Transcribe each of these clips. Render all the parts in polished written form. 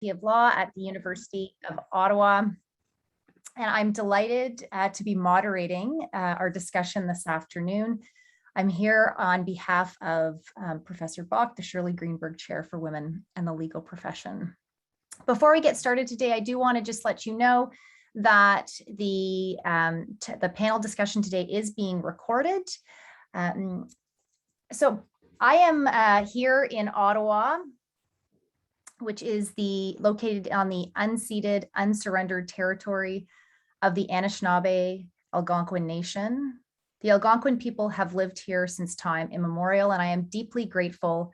of Law at the University of Ottawa. And I'm delighted to be moderating our discussion this afternoon. I'm here on behalf of Professor Bach, the Shirley Greenberg Chair for Women and the Legal Profession. Before we get started today, I do want to just let you know that the panel discussion today is being recorded. So I am here in Ottawa, which is located on the unceded, unsurrendered territory of the Anishinaabe Algonquin Nation. The Algonquin people have lived here since time immemorial, and I am deeply grateful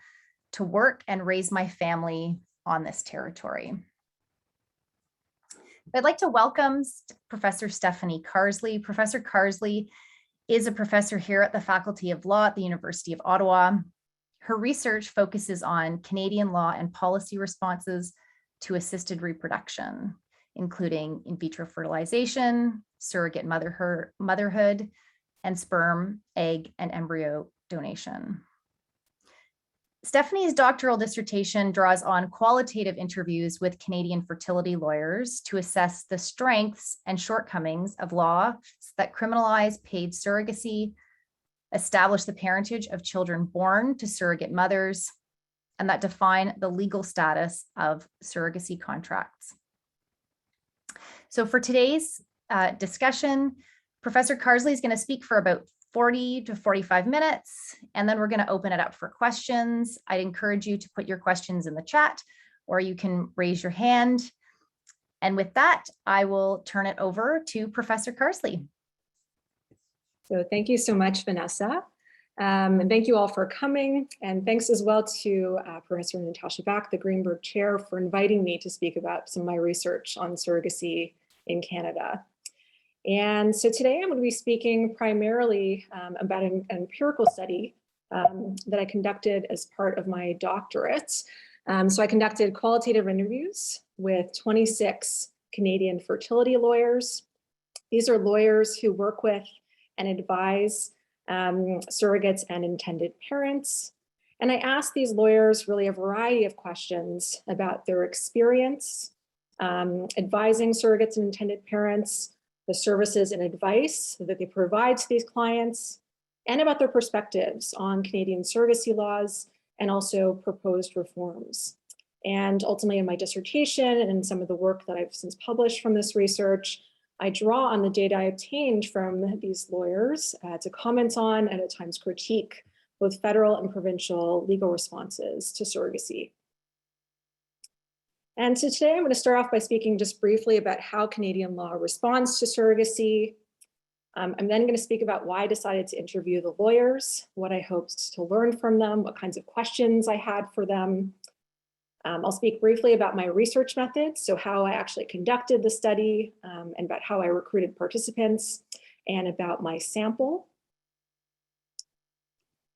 to work and raise my family on this territory. I'd like to welcome Professor Stefanie Carsley. Professor Carsley is a professor here at the Faculty of Law at the University of Ottawa. Her research focuses on Canadian law and policy responses to assisted reproduction, including in vitro fertilization, surrogate motherhood, and sperm, egg, and embryo donation. Stefanie's doctoral dissertation draws on qualitative interviews with Canadian fertility lawyers to assess the strengths and shortcomings of laws that criminalize paid surrogacy, establish the parentage of children born to surrogate mothers, and that define the legal status of surrogacy contracts. So for today's discussion, Professor Carsley is going to speak for about 40 to 45 minutes, and then we're going to open it up for questions. I'd encourage you to put your questions in the chat, or you can raise your hand. And with that, I will turn it over to Professor Carsley. So thank you so much, Vanessa. And thank you all for coming. And thanks as well to Professor Natasha Bach, the Greenberg Chair, for inviting me to speak about some of my research on surrogacy in Canada. And so today I'm going to be speaking primarily about an empirical study that I conducted as part of my doctorate. So I conducted qualitative interviews with 26 Canadian fertility lawyers. These are lawyers who work with and advise surrogates and intended parents. And I asked these lawyers really a variety of questions about their experience advising surrogates and intended parents, the services and advice that they provide to these clients, and about their perspectives on Canadian surrogacy laws and also proposed reforms. And ultimately in my dissertation and in some of the work that I've since published from this research, I draw on the data I obtained from these lawyers to comment on and at times critique both federal and provincial legal responses to surrogacy. And so today I'm going to start off by speaking just briefly about how Canadian law responds to surrogacy. I'm then going to speak about why I decided to interview the lawyers, what I hoped to learn from them, what kinds of questions I had for them. I'll speak briefly about my research methods, so how I actually conducted the study, and about how I recruited participants, and about my sample.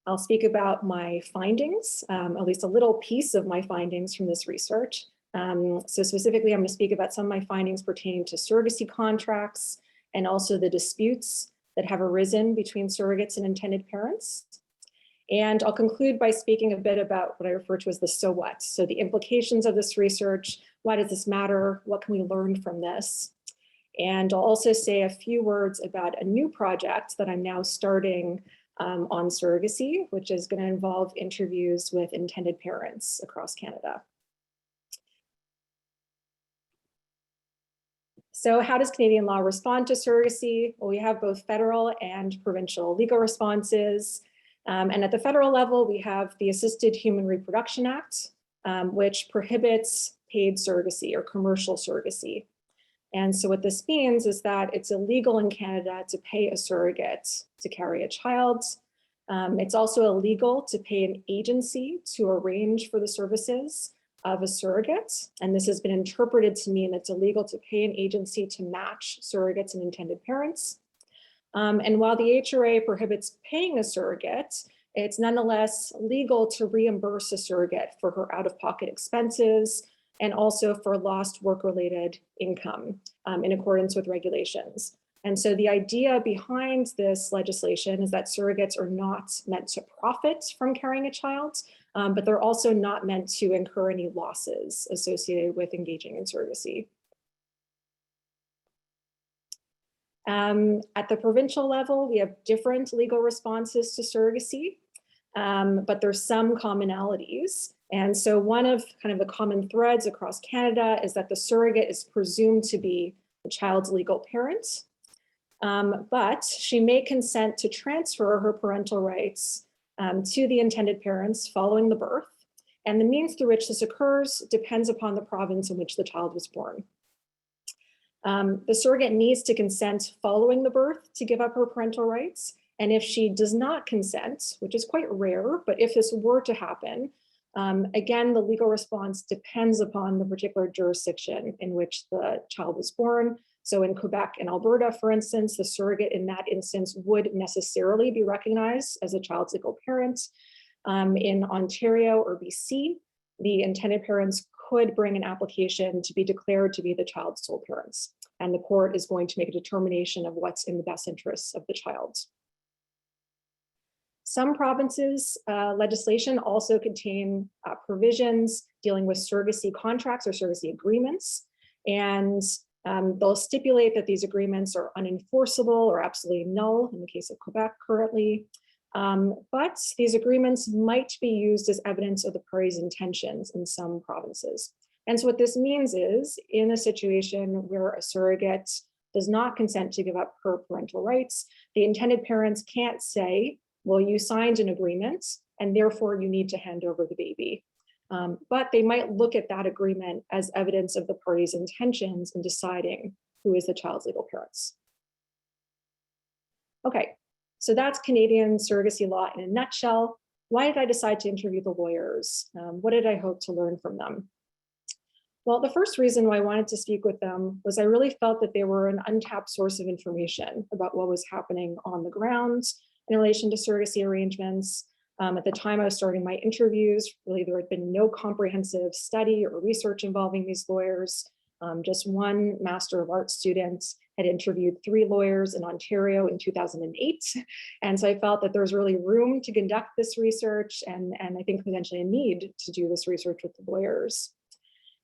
I'll speak about my findings, at least a little piece of my findings from this research. So specifically, I'm going to speak about some of my findings pertaining to surrogacy contracts and also the disputes that have arisen between surrogates and intended parents. And I'll conclude by speaking a bit about what I refer to as the so what. So the implications of this research, why does this matter? What can we learn from this? And I'll also say a few words about a new project that I'm now starting on surrogacy, which is going to involve interviews with intended parents across Canada. So how does Canadian law respond to surrogacy? Well, we have both federal and provincial legal responses. And at the federal level, we have the Assisted Human Reproduction Act, which prohibits paid surrogacy or commercial surrogacy. And so what this means is that it's illegal in Canada to pay a surrogate to carry a child. It's also illegal to pay an agency to arrange for the services of a surrogate. And this has been interpreted to mean it's illegal to pay an agency to match surrogates and intended parents. And while the HRA prohibits paying a surrogate, it's nonetheless legal to reimburse a surrogate for her out-of-pocket expenses and also for lost work-related income in accordance with regulations. And so the idea behind this legislation is that surrogates are not meant to profit from carrying a child, but they're also not meant to incur any losses associated with engaging in surrogacy. At the provincial level, we have different legal responses to surrogacy, but there's some commonalities. And so one of kind of the common threads across Canada is that the surrogate is presumed to be the child's legal parent, but she may consent to transfer her parental rights to the intended parents following the birth. And the means through which this occurs depends upon the province in which the child was born. The surrogate needs to consent following the birth to give up her parental rights. And if she does not consent, which is quite rare, but if this were to happen, again, the legal response depends upon the particular jurisdiction in which the child was born. So in Quebec and Alberta, for instance, the surrogate in that instance would necessarily be recognized as a child's legal parent. In Ontario or BC, the intended parents could bring an application to be declared to be the child's sole parents. And the court is going to make a determination of what's in the best interests of the child. Some provinces' legislation also contain provisions dealing with surrogacy contracts or surrogacy agreements. And they'll stipulate that these agreements are unenforceable or absolutely null in the case of Quebec currently. But these agreements might be used as evidence of the parties' intentions in some provinces. And so what this means is, in a situation where a surrogate does not consent to give up her parental rights, the intended parents can't say, well, you signed an agreement and therefore you need to hand over the baby. But they might look at that agreement as evidence of the parties' intentions in deciding who is the child's legal parents. Okay, so that's Canadian surrogacy law in a nutshell. Why did I decide to interview the lawyers? What did I hope to learn from them? Well, the first reason why I wanted to speak with them was I really felt that they were an untapped source of information about what was happening on the ground in relation to surrogacy arrangements. At the time I was starting my interviews, really there had been no comprehensive study or research involving these lawyers. Just one Master of Arts student had interviewed 3 lawyers in Ontario in 2008. And so I felt that there was really room to conduct this research and I think potentially a need to do this research with the lawyers.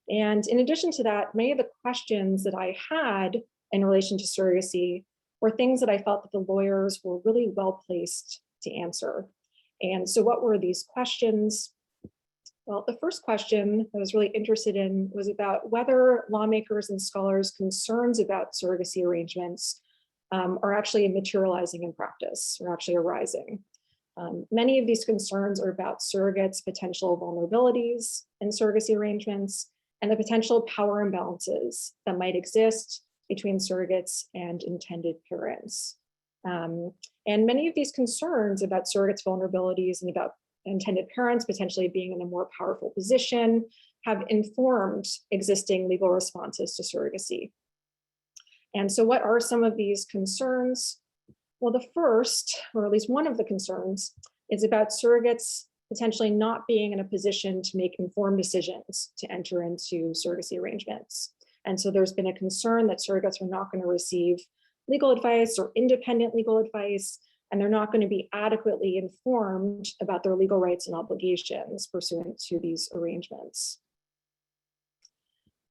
And in addition to that, many of the questions that I had in relation to surrogacy were things that I felt that the lawyers were really well placed to answer. And so what were these questions? Well, the first question I was really interested in was about whether lawmakers and scholars' concerns about surrogacy arrangements are actually materializing in practice or actually arising. Many of these concerns are about surrogates' potential vulnerabilities in surrogacy arrangements and the potential power imbalances that might exist between surrogates and intended parents. And many of these concerns about surrogates' vulnerabilities and about intended parents potentially being in a more powerful position have informed existing legal responses to surrogacy. And so what are some of these concerns? Well, the first, or at least one of the concerns, is about surrogates potentially not being in a position to make informed decisions to enter into surrogacy arrangements. And so there's been a concern that surrogates are not going to receive legal advice or independent legal advice, and they're not going to be adequately informed about their legal rights and obligations pursuant to these arrangements.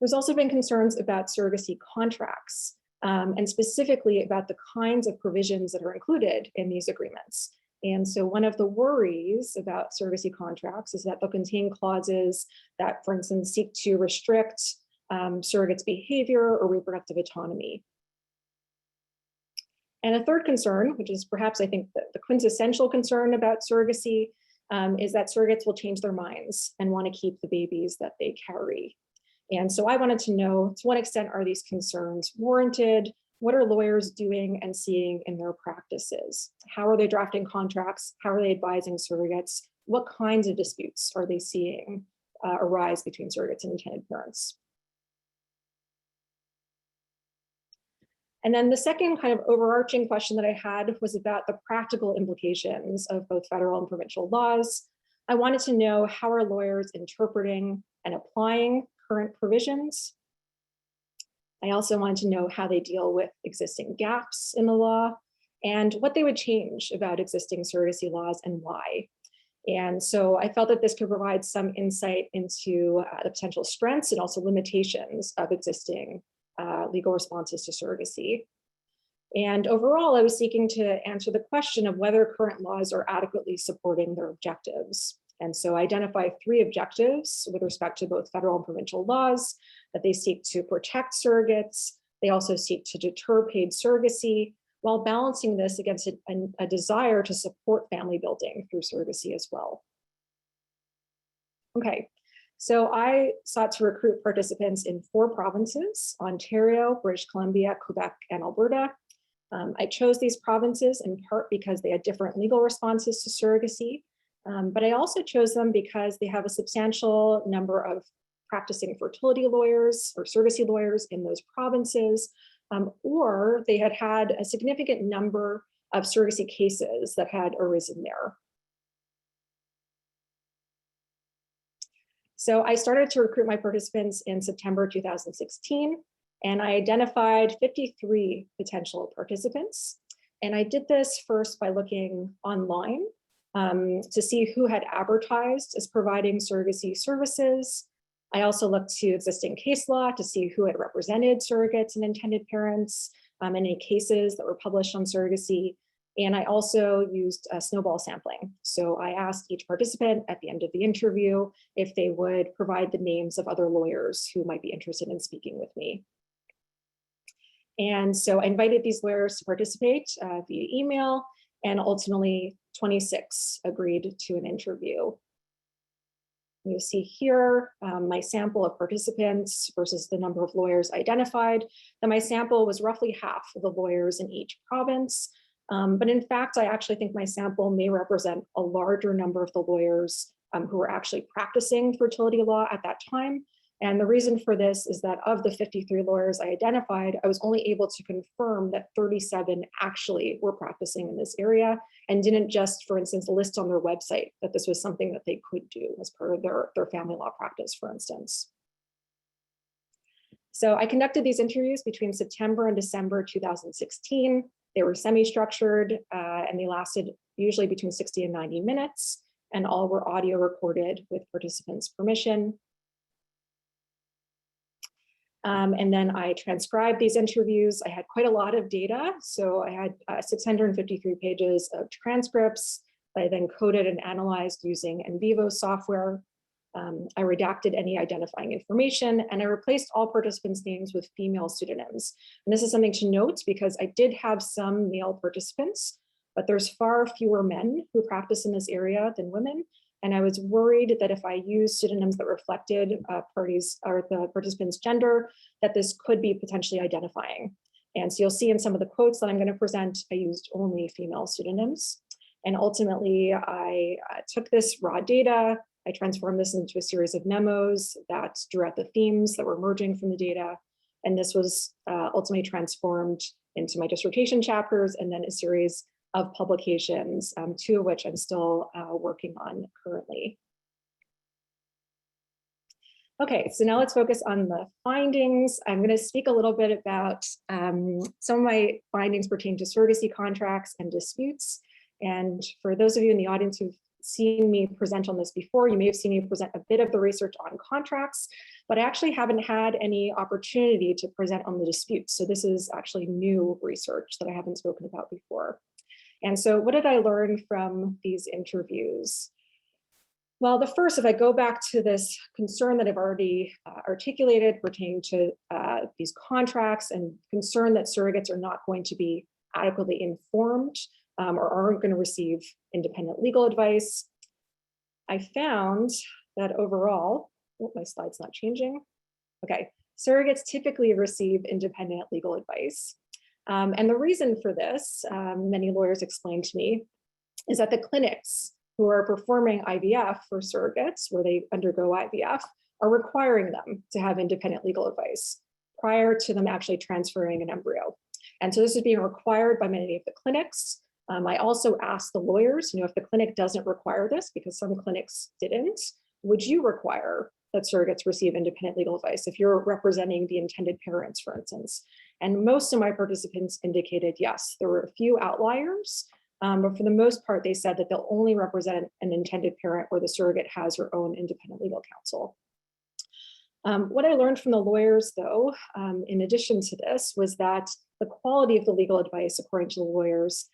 There's also been concerns about surrogacy contracts, and specifically about the kinds of provisions that are included in these agreements. And so one of the worries about surrogacy contracts is that they'll contain clauses that, for instance, seek to restrict surrogates' behavior or reproductive autonomy. And a third concern, which is perhaps I think the quintessential concern about surrogacy, is that surrogates will change their minds and want to keep the babies that they carry. And so I wanted to know, to what extent are these concerns warranted? What are lawyers doing and seeing in their practices? How are they drafting contracts? How are they advising surrogates? What kinds of disputes are they seeing arise between surrogates and intended parents? And then the second kind of overarching question that I had was about the practical implications of both federal and provincial laws. I wanted to know, how are lawyers interpreting and applying current provisions? I also wanted to know how they deal with existing gaps in the law and what they would change about existing surrogacy laws and why. And so I felt that this could provide some insight into the potential strengths and also limitations of existing legal responses to surrogacy. And overall, I was seeking to answer the question of whether current laws are adequately supporting their objectives. And so I identify 3 objectives with respect to both federal and provincial laws, that they seek to protect surrogates. They also seek to deter paid surrogacy, while balancing this against a desire to support family building through surrogacy as well. Okay, so I sought to recruit participants in 4 provinces: Ontario, British Columbia, Quebec, and Alberta. I chose these provinces in part because they had different legal responses to surrogacy, but I also chose them because they have a substantial number of practicing fertility lawyers or surrogacy lawyers in those provinces, or they had had a significant number of surrogacy cases that had arisen there. So I started to recruit my participants in September 2016, and I identified 53 potential participants. And I did this first by looking online to see who had advertised as providing surrogacy services. I also looked to existing case law to see who had represented surrogates and intended parents, any cases that were published on surrogacy. And I also used snowball sampling. So I asked each participant at the end of the interview if they would provide the names of other lawyers who might be interested in speaking with me. And so I invited these lawyers to participate via email, and ultimately 26 agreed to an interview. You see here my sample of participants versus the number of lawyers identified. And my sample was roughly half of the lawyers in each province. But in fact, I actually think my sample may represent a larger number of the lawyers who were actually practicing fertility law at that time. And the reason for this is that of the 53 lawyers I identified, I was only able to confirm that 37 actually were practicing in this area and didn't just, for instance, list on their website that this was something that they could do as part of their family law practice, for instance. So I conducted these interviews between September and December 2016. They were semi-structured and they lasted usually between 60 and 90 minutes, and all were audio recorded with participants' permission. And then I transcribed these interviews. I had quite a lot of data. So I had 653 pages of transcripts that I then coded and analyzed using NVivo software. I redacted any identifying information, and I replaced all participants' names with female pseudonyms. And this is something to note because I did have some male participants, but there's far fewer men who practice in this area than women. And I was worried that if I used pseudonyms that reflected parties or the participant's gender, that this could be potentially identifying. And so you'll see in some of the quotes that I'm going to present, I used only female pseudonyms. And ultimately, I took this raw data, I transformed this into a series of memos that drew out the themes that were emerging from the data. And this was ultimately transformed into my dissertation chapters and then a series of publications, 2 of which I'm still working on currently. Okay, so now let's focus on the findings. I'm going to speak a little bit about some of my findings pertaining to surrogacy contracts and disputes. And for those of you in the audience who've seen me present on this before, you may have seen me present a bit of the research on contracts, but I actually haven't had any opportunity to present on the disputes. So this is actually new research that I haven't spoken about before. And so what did I learn from these interviews? Well, the first, if I go back to this concern that I've already articulated pertaining to these contracts and concern that surrogates are not going to be adequately informed or aren't going to receive independent legal advice, I found that overall, oh, my slide's not changing. Okay, surrogates typically receive independent legal advice. And the reason for this, many lawyers explained to me, is that the clinics who are performing IVF for surrogates, where they undergo IVF, are requiring them to have independent legal advice prior to them actually transferring an embryo. And so this is being required by many of the clinics. I also asked the lawyers, if the clinic doesn't require this, because some clinics didn't, would you require that surrogates receive independent legal advice if you're representing the intended parents, for instance? And most of my participants indicated yes. There were a few outliers, But for the most part, they said that they'll only represent an intended parent or the surrogate has her own independent legal counsel. What I learned from the lawyers, though, in addition to this, was that the quality of the legal advice, according to the lawyers,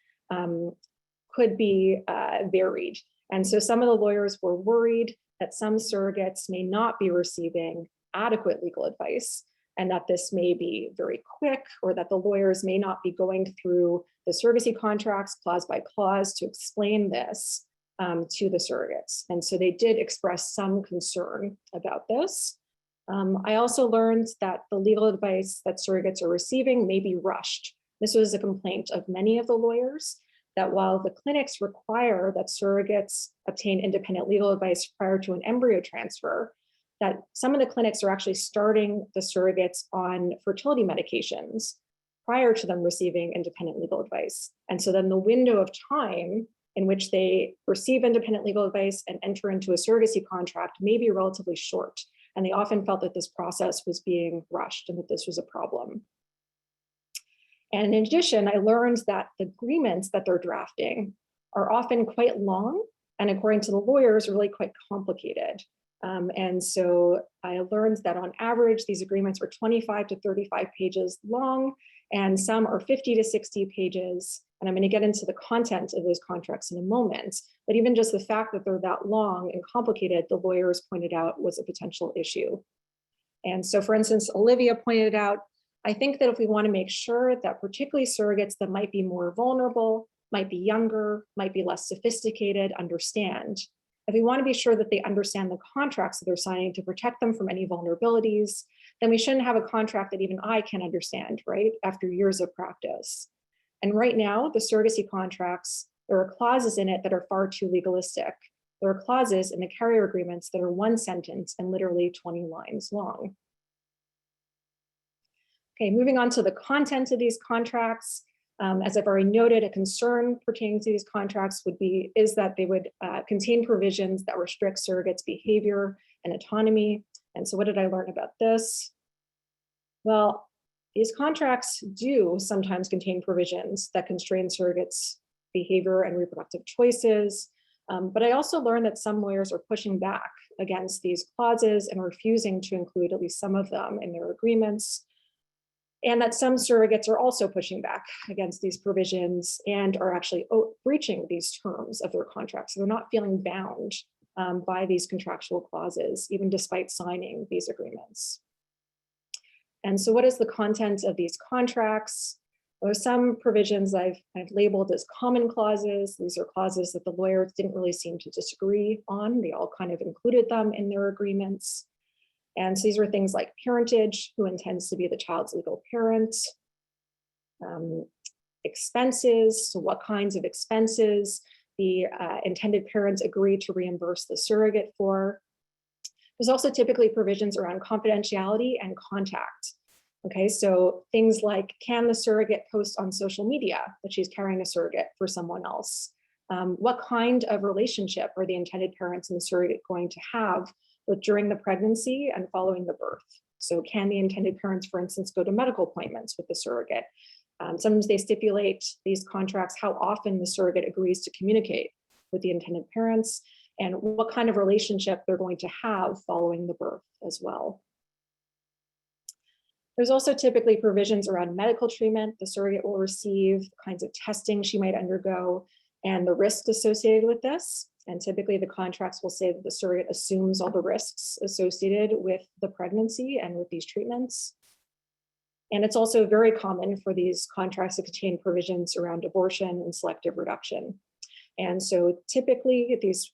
could be varied. And so some of the lawyers were worried that some surrogates may not be receiving adequate legal advice, and that this may be very quick, or that the lawyers may not be going through the surrogacy contracts clause by clause to explain this to the surrogates. And so they did express some concern about this. I also learned that the legal advice that surrogates are receiving may be rushed. This was a complaint of many of the lawyers, that while the clinics require that surrogates obtain independent legal advice prior to an embryo transfer, that some of the clinics are actually starting the surrogates on fertility medications prior to them receiving independent legal advice. And so then the window of time in which they receive independent legal advice and enter into a surrogacy contract may be relatively short. And they often felt that this process was being rushed and that this was a problem. And in addition, I learned that the agreements that they're drafting are often quite long, and according to the lawyers, really quite complicated. And so I learned that on average, these agreements are 25 to 35 pages long, and some are 50 to 60 pages. And I'm going to get into the content of those contracts in a moment. But even just the fact that they're that long and complicated, the lawyers pointed out was a potential issue. And so, for instance, Olivia pointed out, I think that if we want to make sure that particularly surrogates that might be more vulnerable, might be younger, might be less sophisticated, understand. If we want to be sure that they understand the contracts that they're signing to protect them from any vulnerabilities, then we shouldn't have a contract that even I can understand, right, after years of practice. And right now, the surrogacy contracts, there are clauses in it that are far too legalistic. There are clauses in the carrier agreements that are one sentence and literally 20 lines long. Okay, moving on to the content of these contracts. As I've already noted, a concern pertaining to these contracts is that they would contain provisions that restrict surrogates' behavior and autonomy. And so what did I learn about this? Well, these contracts do sometimes contain provisions that constrain surrogates' behavior and reproductive choices. But I also learned that some lawyers are pushing back against these clauses and refusing to include at least some of them in their agreements. And that some surrogates are also pushing back against these provisions and are actually breaching these terms of their contracts. So they're not feeling bound by these contractual clauses, even despite signing these agreements. And so what is the content of these contracts? There are some provisions I've labeled as common clauses. These are clauses that the lawyers didn't really seem to disagree on. They all kind of included them in their agreements. And so these are things like parentage, who intends to be the child's legal parent, expenses, so what kinds of expenses the intended parents agree to reimburse the surrogate for. There's also typically provisions around confidentiality and contact. Okay, so things like, can the surrogate post on social media that she's carrying a surrogate for someone else? What kind of relationship are the intended parents and the surrogate going to have during the pregnancy and following the birth? So can the intended parents, for instance, go to medical appointments with the surrogate? Sometimes they stipulate these contracts how often the surrogate agrees to communicate with the intended parents and what kind of relationship they're going to have following the birth as well. There's also typically provisions around medical treatment the surrogate will receive, the kinds of testing she might undergo, and the risks associated with this. And typically the contracts will say that the surrogate assumes all the risks associated with the pregnancy and with these treatments. And it's also very common for these contracts to contain provisions around abortion and selective reduction. And so typically these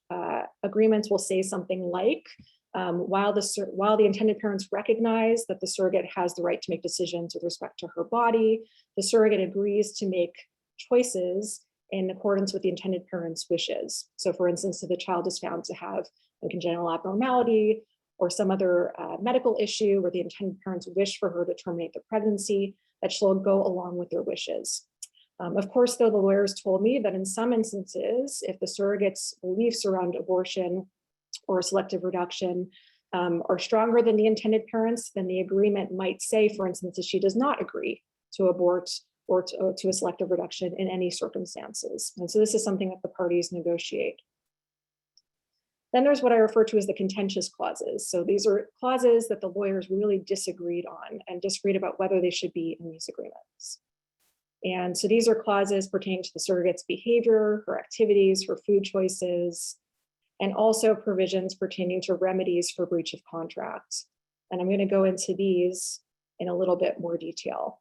agreements will say something like, while the intended parents recognize that the surrogate has the right to make decisions with respect to her body, the surrogate agrees to make choices in accordance with the intended parents' wishes. So for instance, if the child is found to have a congenital abnormality or some other medical issue where the intended parents wish for her to terminate the pregnancy, that she'll go along with their wishes. Of course, though, the lawyers told me that in some instances, if the surrogate's beliefs around abortion or selective reduction are stronger than the intended parents, then the agreement might say, for instance, that she does not agree to abort or to a selective reduction in any circumstances. And so this is something that the parties negotiate. Then there's what I refer to as the contentious clauses. So these are clauses that the lawyers really disagreed on and disagreed about whether they should be in these agreements. And so these are clauses pertaining to the surrogate's behavior, her activities, her food choices, and also provisions pertaining to remedies for breach of contract. And I'm going to go into these in a little bit more detail.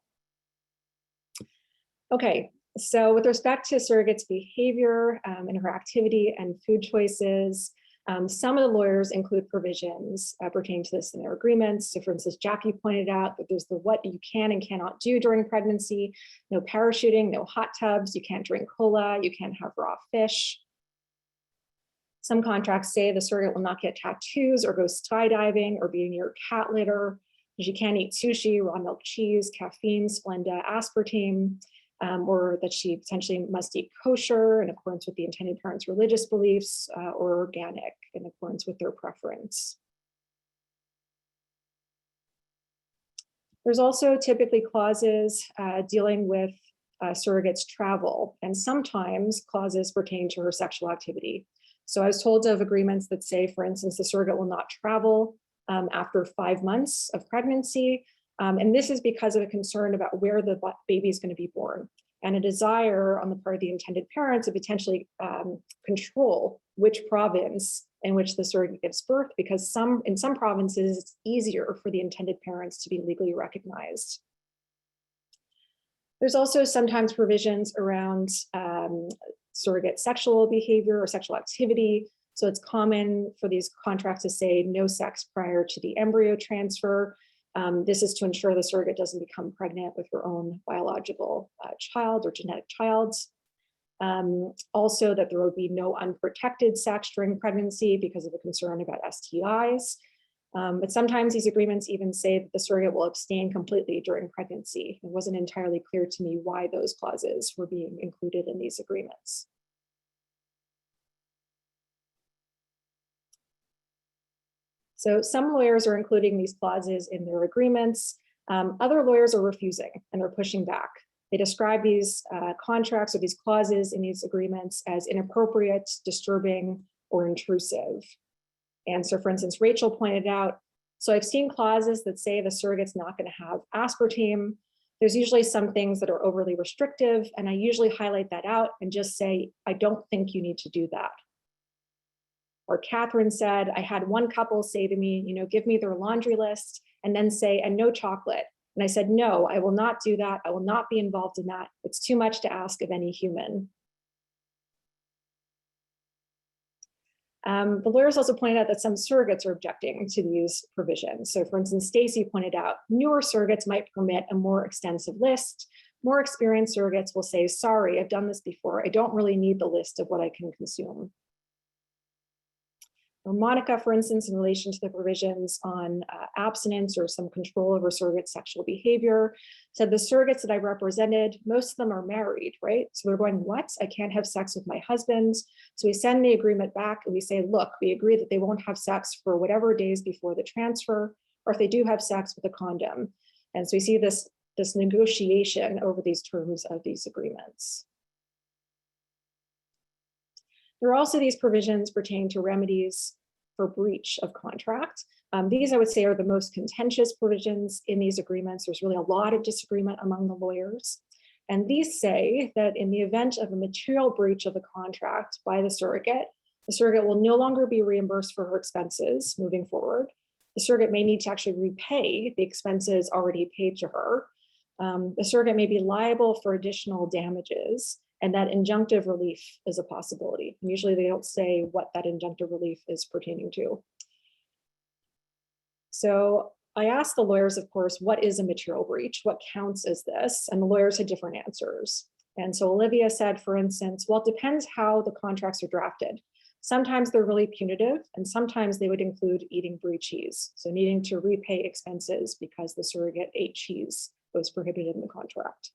Okay, so with respect to surrogate's behavior and her activity and food choices, some of the lawyers include provisions pertaining to this in their agreements. So for instance, Jackie pointed out that there's the what you can and cannot do during pregnancy, no parachuting, no hot tubs, you can't drink cola, you can't have raw fish. Some contracts say the surrogate will not get tattoos or go skydiving or be near cat litter. She can't eat sushi, raw milk cheese, caffeine, Splenda, aspartame, or that she potentially must eat kosher in accordance with the intended parent's religious beliefs or organic in accordance with their preference. There's also typically clauses dealing with surrogate's travel, and sometimes clauses pertain to her sexual activity. So I was told of agreements that say, for instance, the surrogate will not travel after 5 months of pregnancy. And this is because of a concern about where the baby is going to be born and a desire on the part of the intended parent to potentially control which province in which the surrogate gives birth, because in some provinces, it's easier for the intended parents to be legally recognized. There's also sometimes provisions around surrogate sexual behavior or sexual activity. So it's common for these contracts to say no sex prior to the embryo transfer. This is to ensure the surrogate doesn't become pregnant with her own biological child or genetic child. Also that there would be no unprotected sex during pregnancy because of a concern about STIs. But sometimes these agreements even say that the surrogate will abstain completely during pregnancy. It wasn't entirely clear to me why those clauses were being included in these agreements. So some lawyers are including these clauses in their agreements. Other lawyers are refusing and they're pushing back. They describe these contracts or these clauses in these agreements as inappropriate, disturbing, or intrusive. And so for instance, Rachel pointed out, so I've seen clauses that say the surrogate's not going to have aspartame. There's usually some things that are overly restrictive, and I usually highlight that out and just say, I don't think you need to do that. Or Catherine said, I had one couple say to me, give me their laundry list and then say, and no chocolate. And I said, no, I will not do that. I will not be involved in that. It's too much to ask of any human. The lawyers also pointed out that some surrogates are objecting to these provisions. So for instance, Stacy pointed out, newer surrogates might permit a more extensive list. More experienced surrogates will say, sorry, I've done this before. I don't really need the list of what I can consume. Or Monica, for instance, in relation to the provisions on abstinence or some control over surrogate sexual behavior, said the surrogates that I represented, most of them are married, right? So they're going, what? I can't have sex with my husband. So we send the agreement back and we say, look, we agree that they won't have sex for whatever days before the transfer, or if they do have sex, with a condom. And so we see this negotiation over these terms of these agreements. There are also these provisions pertaining to remedies for breach of contract. These, I would say, are the most contentious provisions in these agreements. There's really a lot of disagreement among the lawyers. And these say that in the event of a material breach of the contract by the surrogate will no longer be reimbursed for her expenses moving forward. The surrogate may need to actually repay the expenses already paid to her. The surrogate may be liable for additional damages, and that injunctive relief is a possibility. And usually they don't say what that injunctive relief is pertaining to. So I asked the lawyers, of course, what is a material breach? What counts as this? And the lawyers had different answers. And so Olivia said, for instance, well, it depends how the contracts are drafted. Sometimes they're really punitive, and sometimes they would include eating brie cheese. So needing to repay expenses because the surrogate ate cheese that was prohibited in the contract.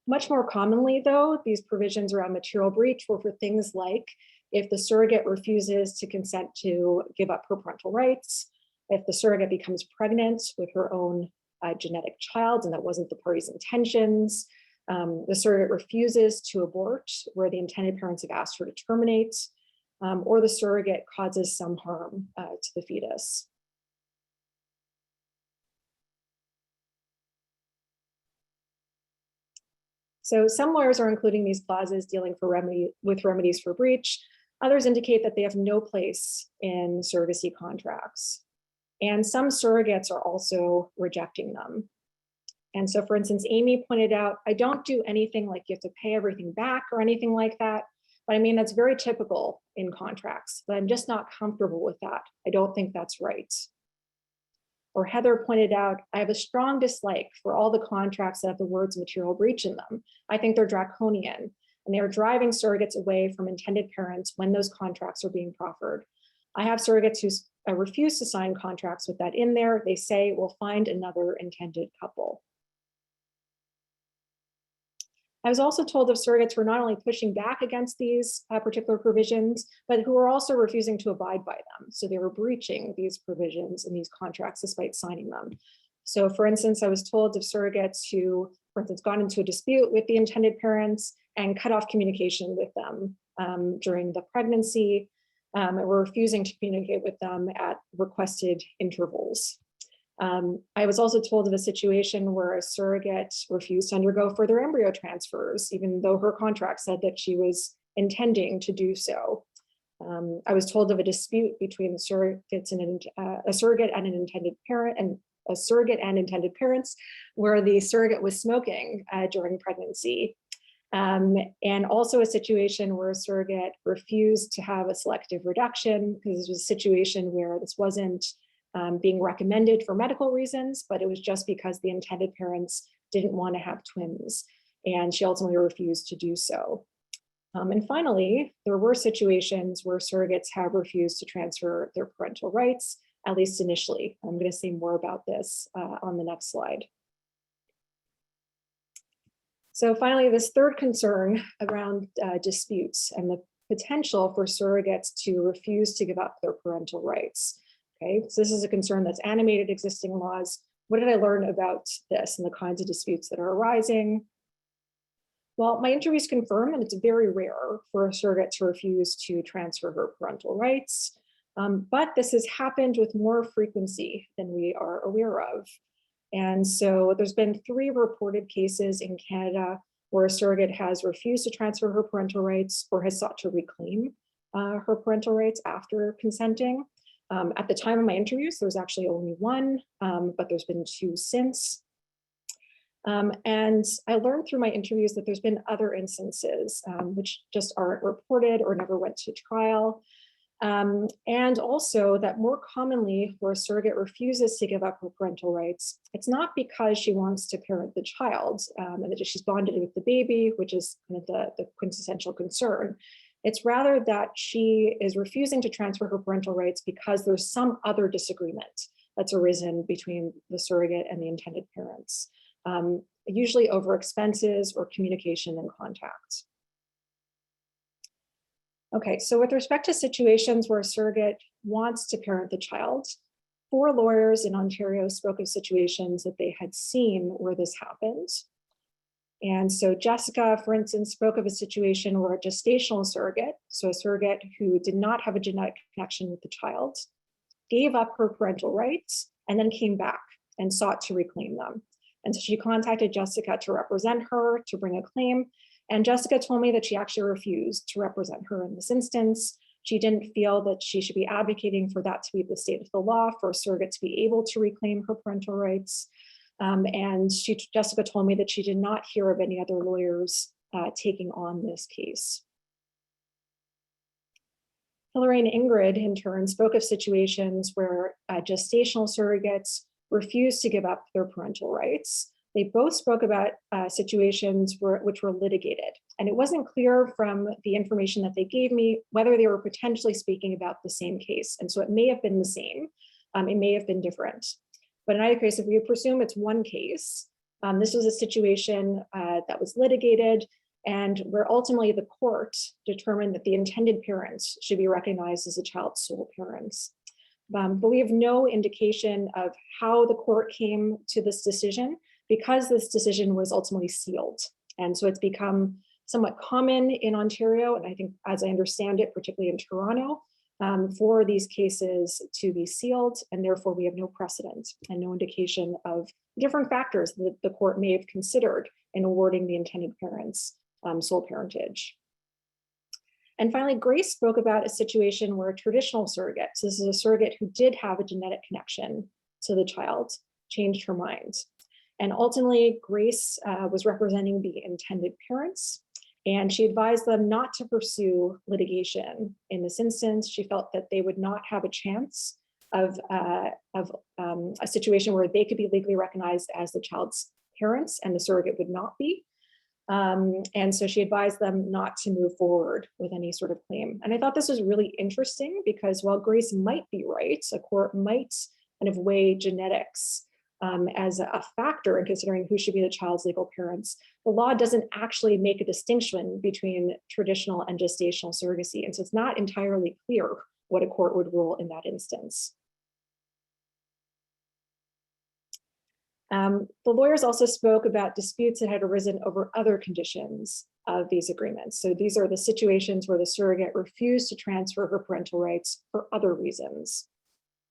Much more commonly, though, these provisions around material breach were for things like if the surrogate refuses to consent to give up her parental rights, if the surrogate becomes pregnant with her own a genetic child and that wasn't the party's intentions. The surrogate refuses to abort where the intended parents have asked her to terminate, or the surrogate causes some harm to the fetus. So some lawyers are including these clauses dealing with remedies for breach. Others indicate that they have no place in surrogacy contracts. And some surrogates are also rejecting them. And so, for instance, Amy pointed out, I don't do anything like you have to pay everything back or anything like that. But I mean, that's very typical in contracts, but I'm just not comfortable with that. I don't think that's right. Or Heather pointed out, I have a strong dislike for all the contracts that have the words material breach in them. I think they're draconian and they are driving surrogates away from intended parents when those contracts are being proffered. I have surrogates who refuse to sign contracts with that in there. They say, we'll find another intended couple. I was also told of surrogates who are not only pushing back against these particular provisions, but who are also refusing to abide by them. So they were breaching these provisions in these contracts despite signing them. So for instance, I was told of surrogates who, for instance, got into a dispute with the intended parents and cut off communication with them during the pregnancy, and were refusing to communicate with them at requested intervals. I was also told of a situation where a surrogate refused to undergo further embryo transfers, even though her contract said that she was intending to do so. I was told of a dispute between surrogates and a surrogate and an intended parent, and a surrogate and intended parents, where the surrogate was smoking during pregnancy. And also a situation where a surrogate refused to have a selective reduction because this was a situation where this wasn't being recommended for medical reasons, but it was just because the intended parents didn't want to have twins, and she ultimately refused to do so. And finally, there were situations where surrogates have refused to transfer their parental rights, at least initially. I'm going to say more about this on the next slide. So finally, this third concern around disputes and the potential for surrogates to refuse to give up their parental rights. Okay, so this is a concern that's animated existing laws. What did I learn about this and the kinds of disputes that are arising? Well, my interviews confirm that it's very rare for a surrogate to refuse to transfer her parental rights, but this has happened with more frequency than we are aware of. And so there's been 3 reported cases in Canada where a surrogate has refused to transfer her parental rights or has sought to reclaim her parental rights after consenting. At the time of my interviews, there was actually only 1, but there's been 2 since. And I learned through my interviews that there's been other instances which just aren't reported or never went to trial. And also that more commonly where a surrogate refuses to give up her parental rights, it's not because she wants to parent the child and that she's bonded with the baby, which is kind of the quintessential concern. It's rather that she is refusing to transfer her parental rights because there's some other disagreement that's arisen between the surrogate and the intended parents, usually over expenses or communication and contact. Okay, so with respect to situations where a surrogate wants to parent the child, 4 lawyers in Ontario spoke of situations that they had seen where this happened. And so Jessica, for instance, spoke of a situation where a gestational surrogate, so a surrogate who did not have a genetic connection with the child, gave up her parental rights and then came back and sought to reclaim them. And so she contacted Jessica to represent her, to bring a claim. And Jessica told me that she actually refused to represent her in this instance. She didn't feel that she should be advocating for that to be the state of the law, for a surrogate to be able to reclaim her parental rights. And Jessica told me that she did not hear of any other lawyers taking on this case. Hillary and Ingrid, in turn, spoke of situations where gestational surrogates refused to give up their parental rights. They both spoke about situations which were litigated. And it wasn't clear from the information that they gave me whether they were potentially speaking about the same case. And so it may have been the same, it may have been different. But in either case, if we presume it's one case, this was a situation that was litigated and where ultimately the court determined that the intended parents should be recognized as the child's sole parents. But we have no indication of how the court came to this decision because this decision was ultimately sealed. And so it's become somewhat common in Ontario, and I think, as I understand it, particularly in Toronto, for these cases to be sealed, and therefore we have no precedent and no indication of different factors that the court may have considered in awarding the intended parents sole parentage. And finally, Grace spoke about a situation where a traditional surrogate, so this is a surrogate who did have a genetic connection to the child, changed her mind. And ultimately, Grace was representing the intended parents, and she advised them not to pursue litigation. In this instance, she felt that they would not have a chance of a situation where they could be legally recognized as the child's parents and the surrogate would not be. And so she advised them not to move forward with any sort of claim. And I thought this was really interesting because while Grace might be right, a court might kind of weigh genetics as a factor in considering who should be the child's legal parents, the law doesn't actually make a distinction between traditional and gestational surrogacy. And so it's not entirely clear what a court would rule in that instance. The lawyers also spoke about disputes that had arisen over other conditions of these agreements. So these are the situations where the surrogate refused to transfer her parental rights for other reasons.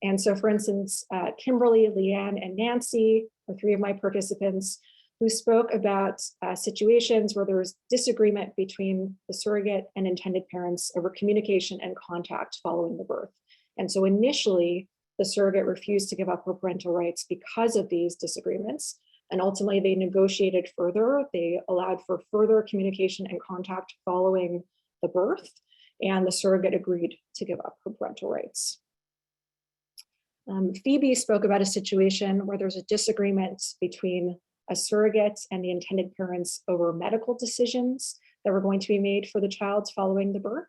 And so, for instance, Kimberly, Leanne, and Nancy are three of my participants who spoke about situations where there was disagreement between the surrogate and intended parents over communication and contact following the birth. And so initially, the surrogate refused to give up her parental rights because of these disagreements. And ultimately, they negotiated further. They allowed for further communication and contact following the birth, and the surrogate agreed to give up her parental rights. Phoebe spoke about a situation where there's a disagreement between a surrogate and the intended parents over medical decisions that were going to be made for the child following the birth.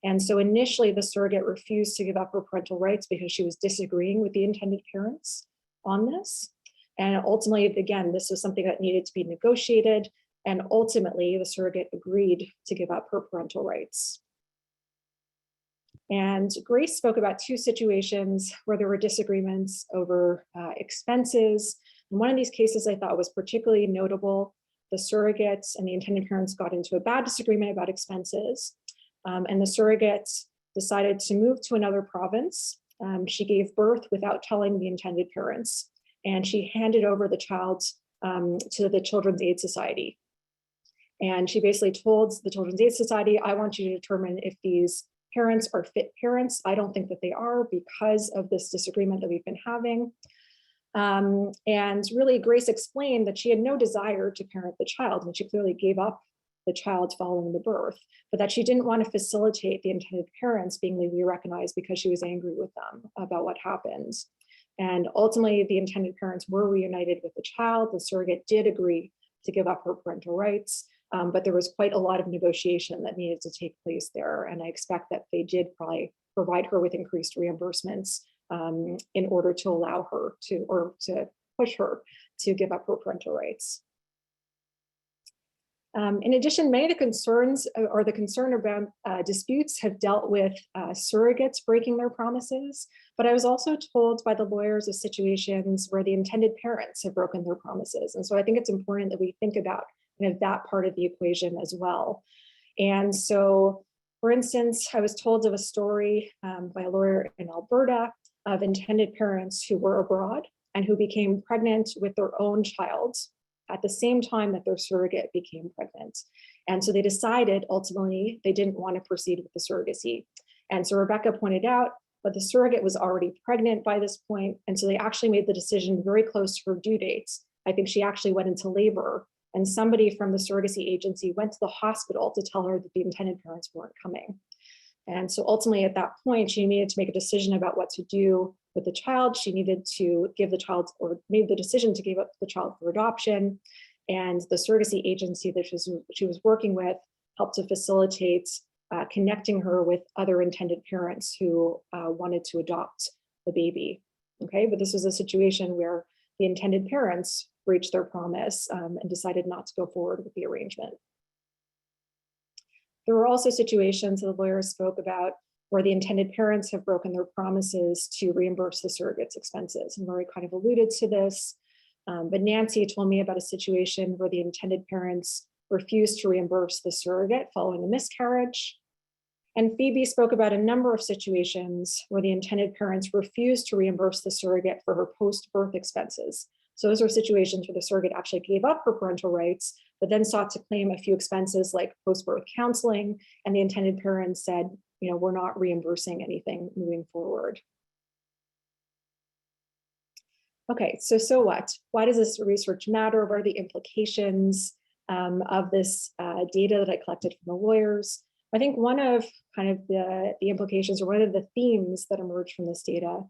And so initially the surrogate refused to give up her parental rights because she was disagreeing with the intended parents on this. And ultimately, again, this was something that needed to be negotiated. And ultimately the surrogate agreed to give up her parental rights. And Grace spoke about two situations where there were disagreements over expenses. And one of these cases I thought was particularly notable. The surrogates and the intended parents got into a bad disagreement about expenses. And the surrogate decided to move to another province. She gave birth without telling the intended parents, and she handed over the child to the Children's Aid Society. And she basically told the Children's Aid Society, I want you to determine if these parents are fit parents. I don't think that they are because of this disagreement that we've been having. And really, Grace explained that she had no desire to parent the child, and she clearly gave up the child following the birth, but that she didn't want to facilitate the intended parents being legally recognized because she was angry with them about what happened. And ultimately, the intended parents were reunited with the child. The surrogate did agree to give up her parental rights, but there was quite a lot of negotiation that needed to take place there. And I expect that they did probably provide her with increased reimbursements in order to allow her to, or to push her to give up her parental rights. In addition, many of the concerns or the concern around disputes have dealt with surrogates breaking their promises, but I was also told by the lawyers of situations where the intended parents have broken their promises. And so I think it's important that we think about that part of the equation as well. And so, for instance, I was told of a story by a lawyer in Alberta of intended parents who were abroad and who became pregnant with their own child at the same time that their surrogate became pregnant. And so they decided ultimately they didn't want to proceed with the surrogacy. And so Rebecca pointed out, but the surrogate was already pregnant by this point. And so they actually made the decision very close to her due dates. I think she actually went into labor, and somebody from the surrogacy agency went to the hospital to tell her that the intended parents weren't coming. And so ultimately at that point, she needed to make a decision about what to do with the child. She needed to give the child, or made the decision to give up the child for adoption. And the surrogacy agency that she was working with helped to facilitate connecting her with other intended parents who wanted to adopt the baby. Okay, but this was a situation where the intended parents breached their promise and decided not to go forward with the arrangement. There were also situations that the lawyers spoke about where the intended parents have broken their promises to reimburse the surrogate's expenses. And Lori kind of alluded to this, but Nancy told me about a situation where the intended parents refused to reimburse the surrogate following a miscarriage. And Phoebe spoke about a number of situations where the intended parents refused to reimburse the surrogate for her post-birth expenses. So those are situations where the surrogate actually gave up her parental rights, but then sought to claim a few expenses like post-birth counseling, and the intended parents said, you know, we're not reimbursing anything moving forward. Okay, so what? Why does this research matter? What are the implications of this data that I collected from the lawyers? I think one of kind of the implications, or one of the themes that emerged from this data,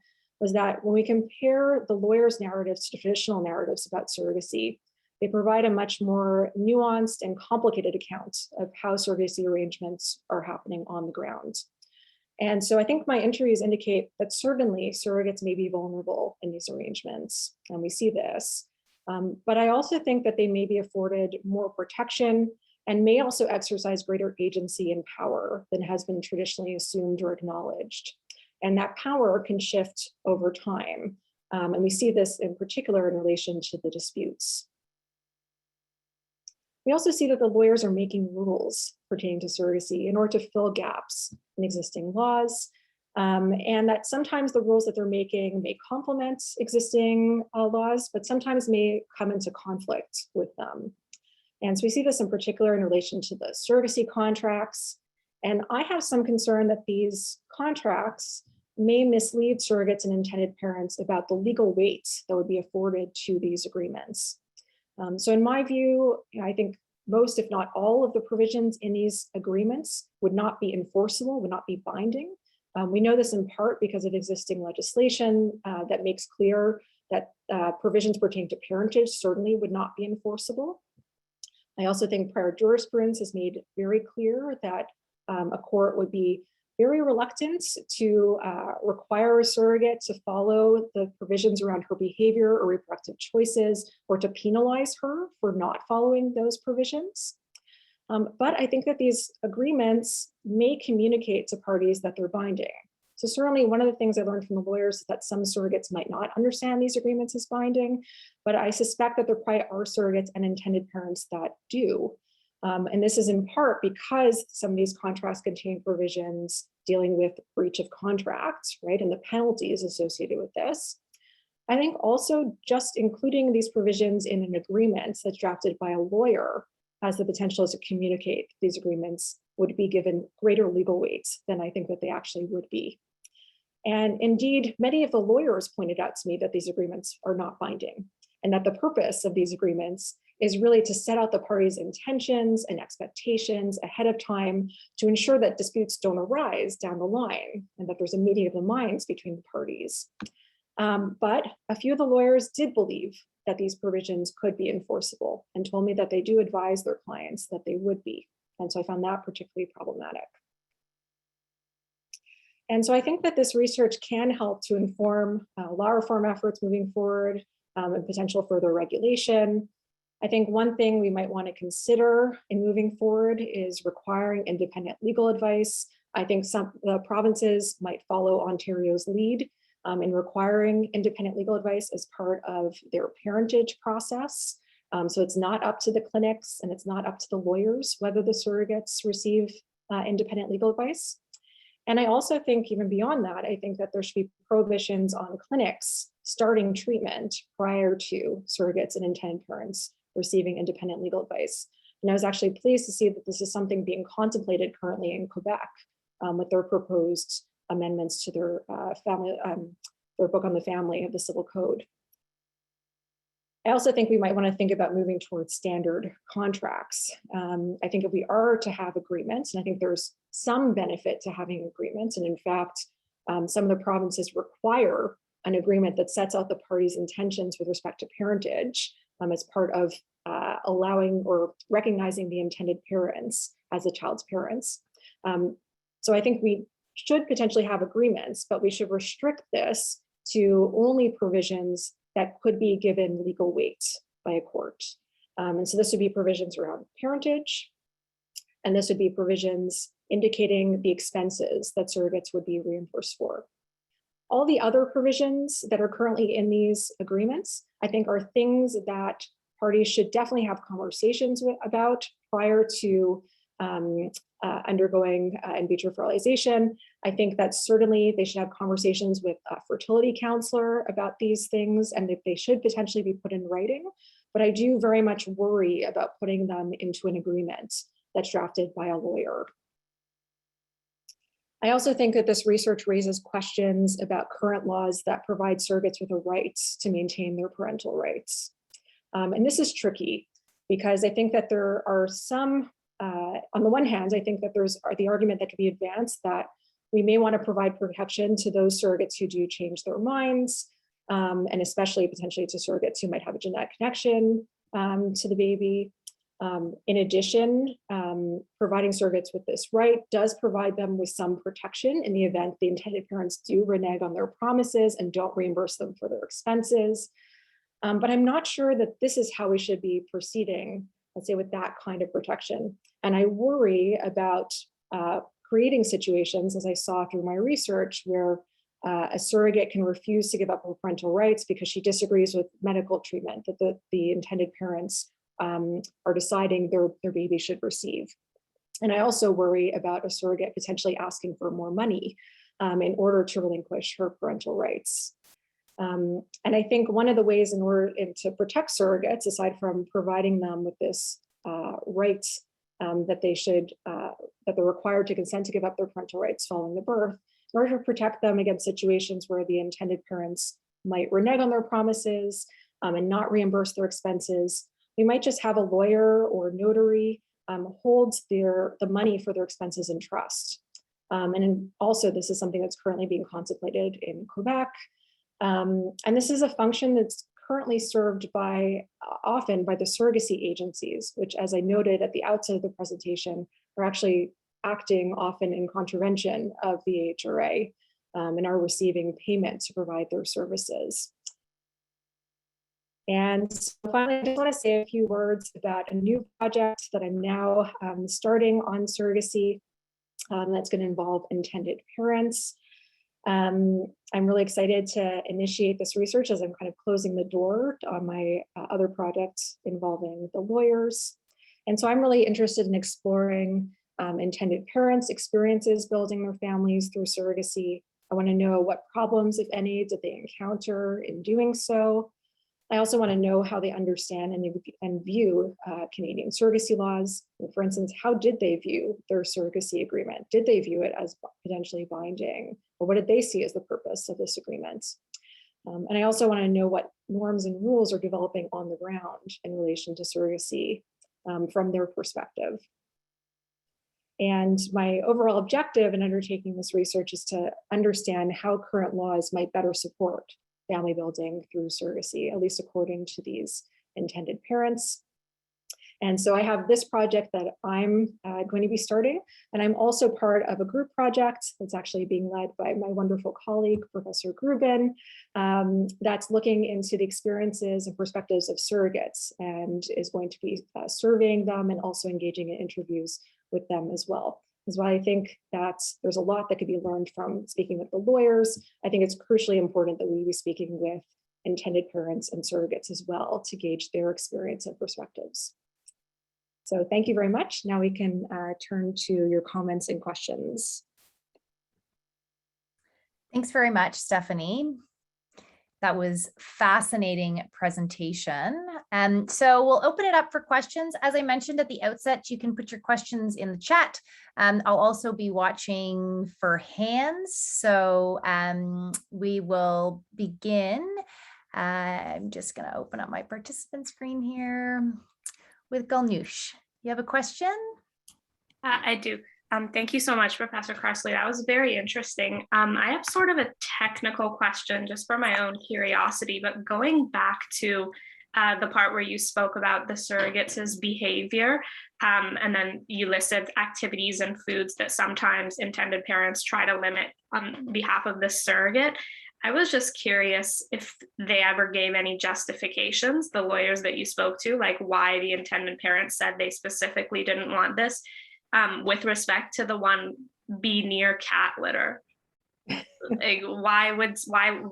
was that when we compare the lawyers' narratives to traditional narratives about surrogacy, they provide a much more nuanced and complicated account of how surrogacy arrangements are happening on the ground. And so I think my entries indicate that certainly surrogates may be vulnerable in these arrangements, and we see this. But I also think that they may be afforded more protection and may also exercise greater agency and power than has been traditionally assumed or acknowledged. And that power can shift over time. And we see this in particular in relation to the disputes. We also see that the lawyers are making rules pertaining to surrogacy in order to fill gaps in existing laws, and that sometimes the rules that they're making may complement existing laws, but sometimes may come into conflict with them. And so we see this in particular in relation to the surrogacy contracts. And I have some concern that these contracts may mislead surrogates and intended parents about the legal weight that would be afforded to these agreements. So in my view, I think most, if not all, of the provisions in these agreements would not be enforceable, would not be binding. We know this in part because of existing legislation that makes clear that provisions pertaining to parentage certainly would not be enforceable. I also think prior jurisprudence has made very clear that a court would be very reluctant to require a surrogate to follow the provisions around her behavior or reproductive choices, or to penalize her for not following those provisions. But I think that these agreements may communicate to parties that they're binding. So certainly one of the things I learned from the lawyers is that some surrogates might not understand these agreements as binding, but I suspect that there probably are surrogates and intended parents that do. And this is in part because some of these contracts contain provisions dealing with breach of contract, right, and the penalties associated with this. I think also just including these provisions in an agreement that's drafted by a lawyer has the potential to communicate these agreements would be given greater legal weight than I think that they actually would be. And indeed, many of the lawyers pointed out to me that these agreements are not binding, and that the purpose of these agreements is really to set out the parties' intentions and expectations ahead of time to ensure that disputes don't arise down the line, and that there's a meeting of the minds between the parties. But a few of the lawyers did believe that these provisions could be enforceable, and told me that they do advise their clients that they would be. And so I found that particularly problematic. And so I think that this research can help to inform law reform efforts moving forward, and potential further regulation. I think one thing we might want to consider in moving forward is requiring independent legal advice. I think some the provinces might follow Ontario's lead in requiring independent legal advice as part of their parentage process. So it's not up to the clinics and it's not up to the lawyers whether the surrogates receive independent legal advice. And I also think even beyond that, I think that there should be prohibitions on clinics starting treatment prior to surrogates and intended parents receiving independent legal advice. And I was actually pleased to see that this is something being contemplated currently in Quebec with their proposed amendments to their their book on the family of the Civil Code. I also think we might want to think about moving towards standard contracts. I think if we are to have agreements, and I think there's some benefit to having agreements, and in fact, some of the provinces require an agreement that sets out the parties' intentions with respect to parentage as part of allowing or recognizing the intended parents as the child's parents. So I think we should potentially have agreements, but we should restrict this to only provisions that could be given legal weight by a court. And so this would be provisions around parentage, and this would be provisions indicating the expenses that surrogates would be reimbursed for. All the other provisions that are currently in these agreements, I think, are things that parties should definitely have conversations about prior to undergoing in vitro fertilization. I think that certainly they should have conversations with a fertility counselor about these things, and if they should potentially be put in writing. But I do very much worry about putting them into an agreement that's drafted by a lawyer. I also think that this research raises questions about current laws that provide surrogates with a right to maintain their parental rights. And this is tricky because I think that there are some, on the one hand, I think that there's the argument that could be advanced that we may want to provide protection to those surrogates who do change their minds, and especially potentially to surrogates who might have a genetic connection to the baby. In addition, providing surrogates with this right does provide them with some protection in the event the intended parents do renege on their promises and don't reimburse them for their expenses. But I'm not sure that this is how we should be proceeding, let's say, with that kind of protection. And I worry about creating situations, as I saw through my research, where a surrogate can refuse to give up her parental rights because she disagrees with medical treatment that the intended parents are deciding their baby should receive. And I also worry about a surrogate potentially asking for more money in order to relinquish her parental rights. And I think one of the ways in order to protect surrogates, aside from providing them with this right that they're required to consent to give up their parental rights following the birth, in order to protect them against situations where the intended parents might renege on their promises and not reimburse their expenses, we might just have a lawyer or notary hold the money for their expenses in trust. And also, this is something that's currently being contemplated in Quebec. And this is a function that's currently served often by the surrogacy agencies, which, as I noted at the outset of the presentation, are actually acting often in contravention of the AHRA and are receiving payment to provide their services. And finally, I just want to say a few words about a new project that I'm now starting on surrogacy that's going to involve intended parents. I'm really excited to initiate this research as I'm kind of closing the door on my other projects involving the lawyers. And so I'm really interested in exploring intended parents' experiences building their families through surrogacy. I want to know what problems, if any, did they encounter in doing so. I also want to know how they understand and view Canadian surrogacy laws. For instance, how did they view their surrogacy agreement? Did they view it as potentially binding? Or what did they see as the purpose of this agreement? And I also want to know what norms and rules are developing on the ground in relation to surrogacy from their perspective. And my overall objective in undertaking this research is to understand how current laws might better support family building through surrogacy, at least according to these intended parents. And so I have this project that I'm going to be starting, and I'm also part of a group project that's actually being led by my wonderful colleague, Professor Grubin, that's looking into the experiences and perspectives of surrogates and is going to be surveying them and also engaging in interviews with them as well. Is why I think that there's a lot that could be learned from speaking with the lawyers. I think it's crucially important that we be speaking with intended parents and surrogates as well to gauge their experience and perspectives. So thank you very much. Now we can turn to your comments and questions. Thanks very much, Stefanie. That was fascinating presentation. So we'll open it up for questions. As I mentioned at the outset, you can put your questions in the chat. I'll also be watching for hands. So we will begin. I'm just going to open up my participant screen here with Galnouche. You have a question? I do. Thank you so much, Professor Carsley. That was very interesting. I have sort of a technical question just for my own curiosity, but going back to the part where you spoke about the surrogates' behavior, and then you listed activities and foods that sometimes intended parents try to limit on behalf of the surrogate. I was just curious if they ever gave any justifications, the lawyers that you spoke to, like why the intended parents said they specifically didn't want this. with respect to the one be near cat litter. Like, why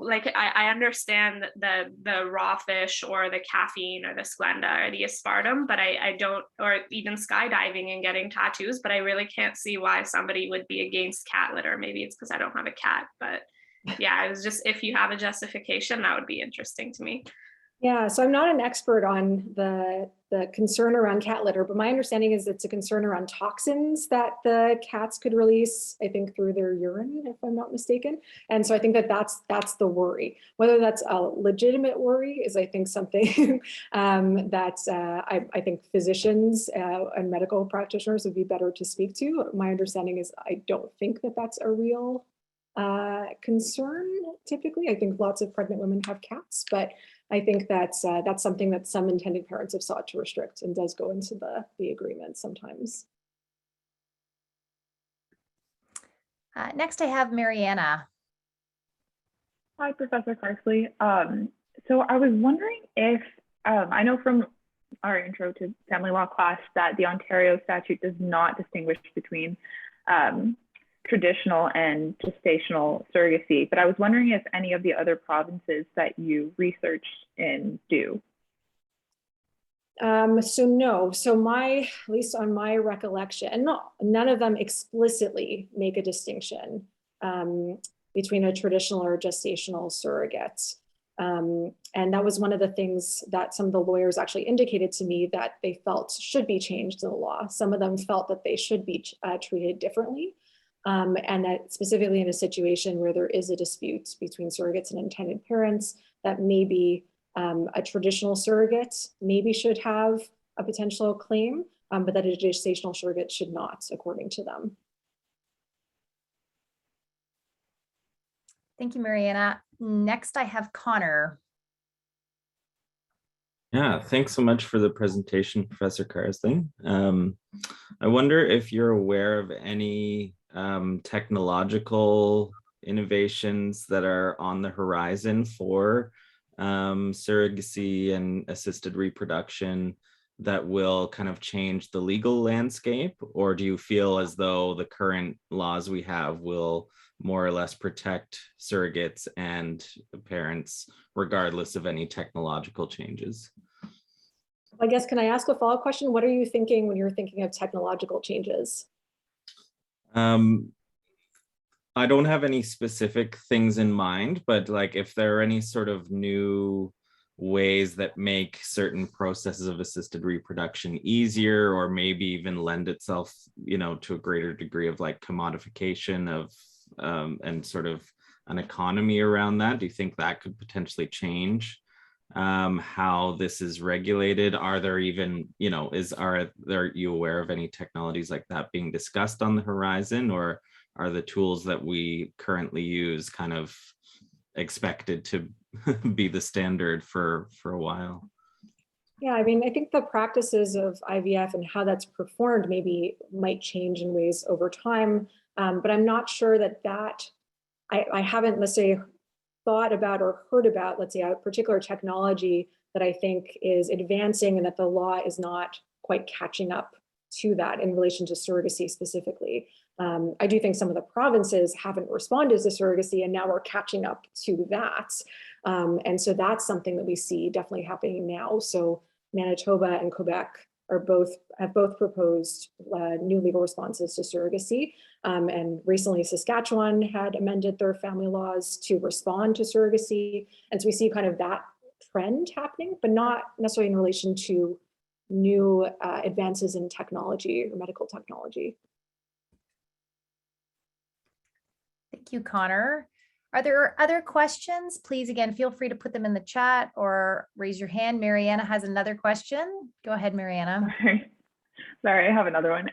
like I understand the raw fish or the caffeine or the Splenda or the aspartame, but I don't, or even skydiving and getting tattoos, but I really can't see why somebody would be against cat litter. Maybe it's because I don't have a cat, but yeah, it was just, if you have a justification, that would be interesting to me. Yeah, so I'm not an expert on the concern around cat litter, but my understanding is it's a concern around toxins that the cats could release, I think, through their urine, if I'm not mistaken. And so I think that that's the worry. Whether that's a legitimate worry is, I think, something that I think physicians and medical practitioners would be better to speak to. My understanding is I don't think that that's a real concern typically. I think lots of pregnant women have cats, but I think that's something that some intended parents have sought to restrict and does go into the agreement sometimes. Next, I have Mariana. Hi, Professor Carsley. So I was wondering if, I know from our intro to family law class that the Ontario statute does not distinguish between traditional and gestational surrogacy, but I was wondering if any of the other provinces that you researched in do. So no, at least on my recollection, none of them explicitly make a distinction between a traditional or gestational surrogate. And that was one of the things that some of the lawyers actually indicated to me that they felt should be changed in the law. Some of them felt that they should be treated differently. And that specifically in a situation where there is a dispute between surrogates and intended parents, that maybe a traditional surrogate maybe should have a potential claim, but that a gestational surrogate should not, according to them. Thank you, Mariana. Next, I have Connor. Yeah, thanks so much for the presentation, Professor Carsley. I wonder if you're aware of any technological innovations that are on the horizon for surrogacy and assisted reproduction that will kind of change the legal landscape, or do you feel as though the current laws we have will more or less protect surrogates and parents regardless of any technological changes? I guess, can I ask a follow-up question? What are you thinking when you're thinking of technological changes? I don't have any specific things in mind, but like if there are any sort of new ways that make certain processes of assisted reproduction easier, or maybe even lend itself, you know, to a greater degree of like commodification of and sort of an economy around that, do you think that could potentially change how this is regulated? Are there even, you know, are you aware of any technologies like that being discussed on the horizon, or are the tools that we currently use kind of expected to be the standard for a while? Yeah, I mean, I think the practices of IVF and how that's performed maybe might change in ways over time, but I'm not sure that I haven't, let's say, thought about or heard about, let's say, a particular technology that I think is advancing and that the law is not quite catching up to that in relation to surrogacy specifically. I do think some of the provinces haven't responded to surrogacy, and now we're catching up to that. And so that's something that we see definitely happening now. So Manitoba and Quebec have both proposed new legal responses to surrogacy. And recently Saskatchewan had amended their family laws to respond to surrogacy. And so we see kind of that trend happening, but not necessarily in relation to new advances in technology or medical technology. Thank you, Connor. Are there other questions? Please, again, feel free to put them in the chat or raise your hand. Mariana has another question. Go ahead, Mariana. Sorry, I have another one.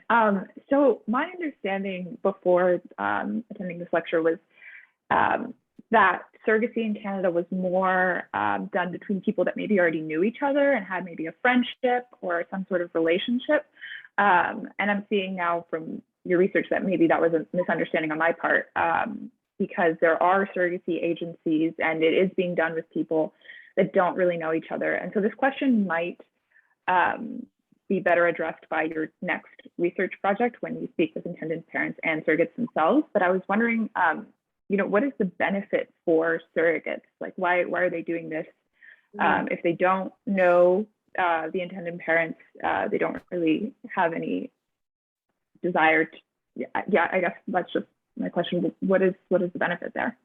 So my understanding before attending this lecture was that surrogacy in Canada was more done between people that maybe already knew each other and had maybe a friendship or some sort of relationship. And I'm seeing now from your research that maybe that was a misunderstanding on my part, because there are surrogacy agencies and it is being done with people that don't really know each other. And so this question might be better addressed by your next research project when you speak with intended parents and surrogates themselves. But I was wondering, what is the benefit for surrogates? Like, why are they doing this? If they don't know the intended parents, they don't really have any desire to, I guess that's just my question. What is the benefit there?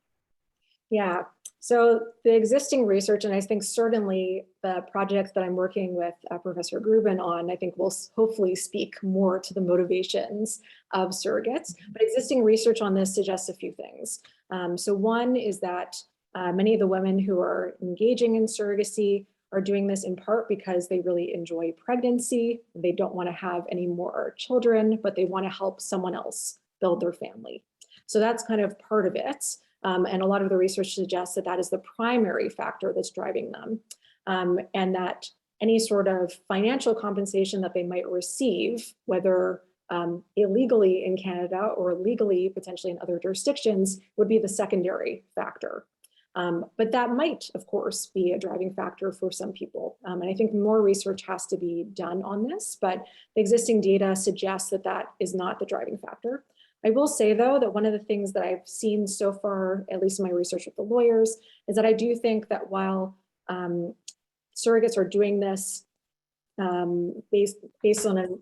Yeah, so the existing research, and I think certainly the projects that I'm working with Professor Grubin on, I think will hopefully speak more to the motivations of surrogates. But existing research on this suggests a few things. So one is that many of the women who are engaging in surrogacy are doing this in part because they really enjoy pregnancy. They don't want to have any more children, but they want to help someone else build their family. So that's kind of part of it. And a lot of the research suggests that that is the primary factor that's driving them. And that any sort of financial compensation that they might receive, whether illegally in Canada or legally potentially in other jurisdictions, would be the secondary factor. But that might, of course, be a driving factor for some people. And I think more research has to be done on this, but the existing data suggests that that is not the driving factor. I will say, though, that one of the things that I've seen so far, at least in my research with the lawyers, is that I do think that while surrogates are doing this based on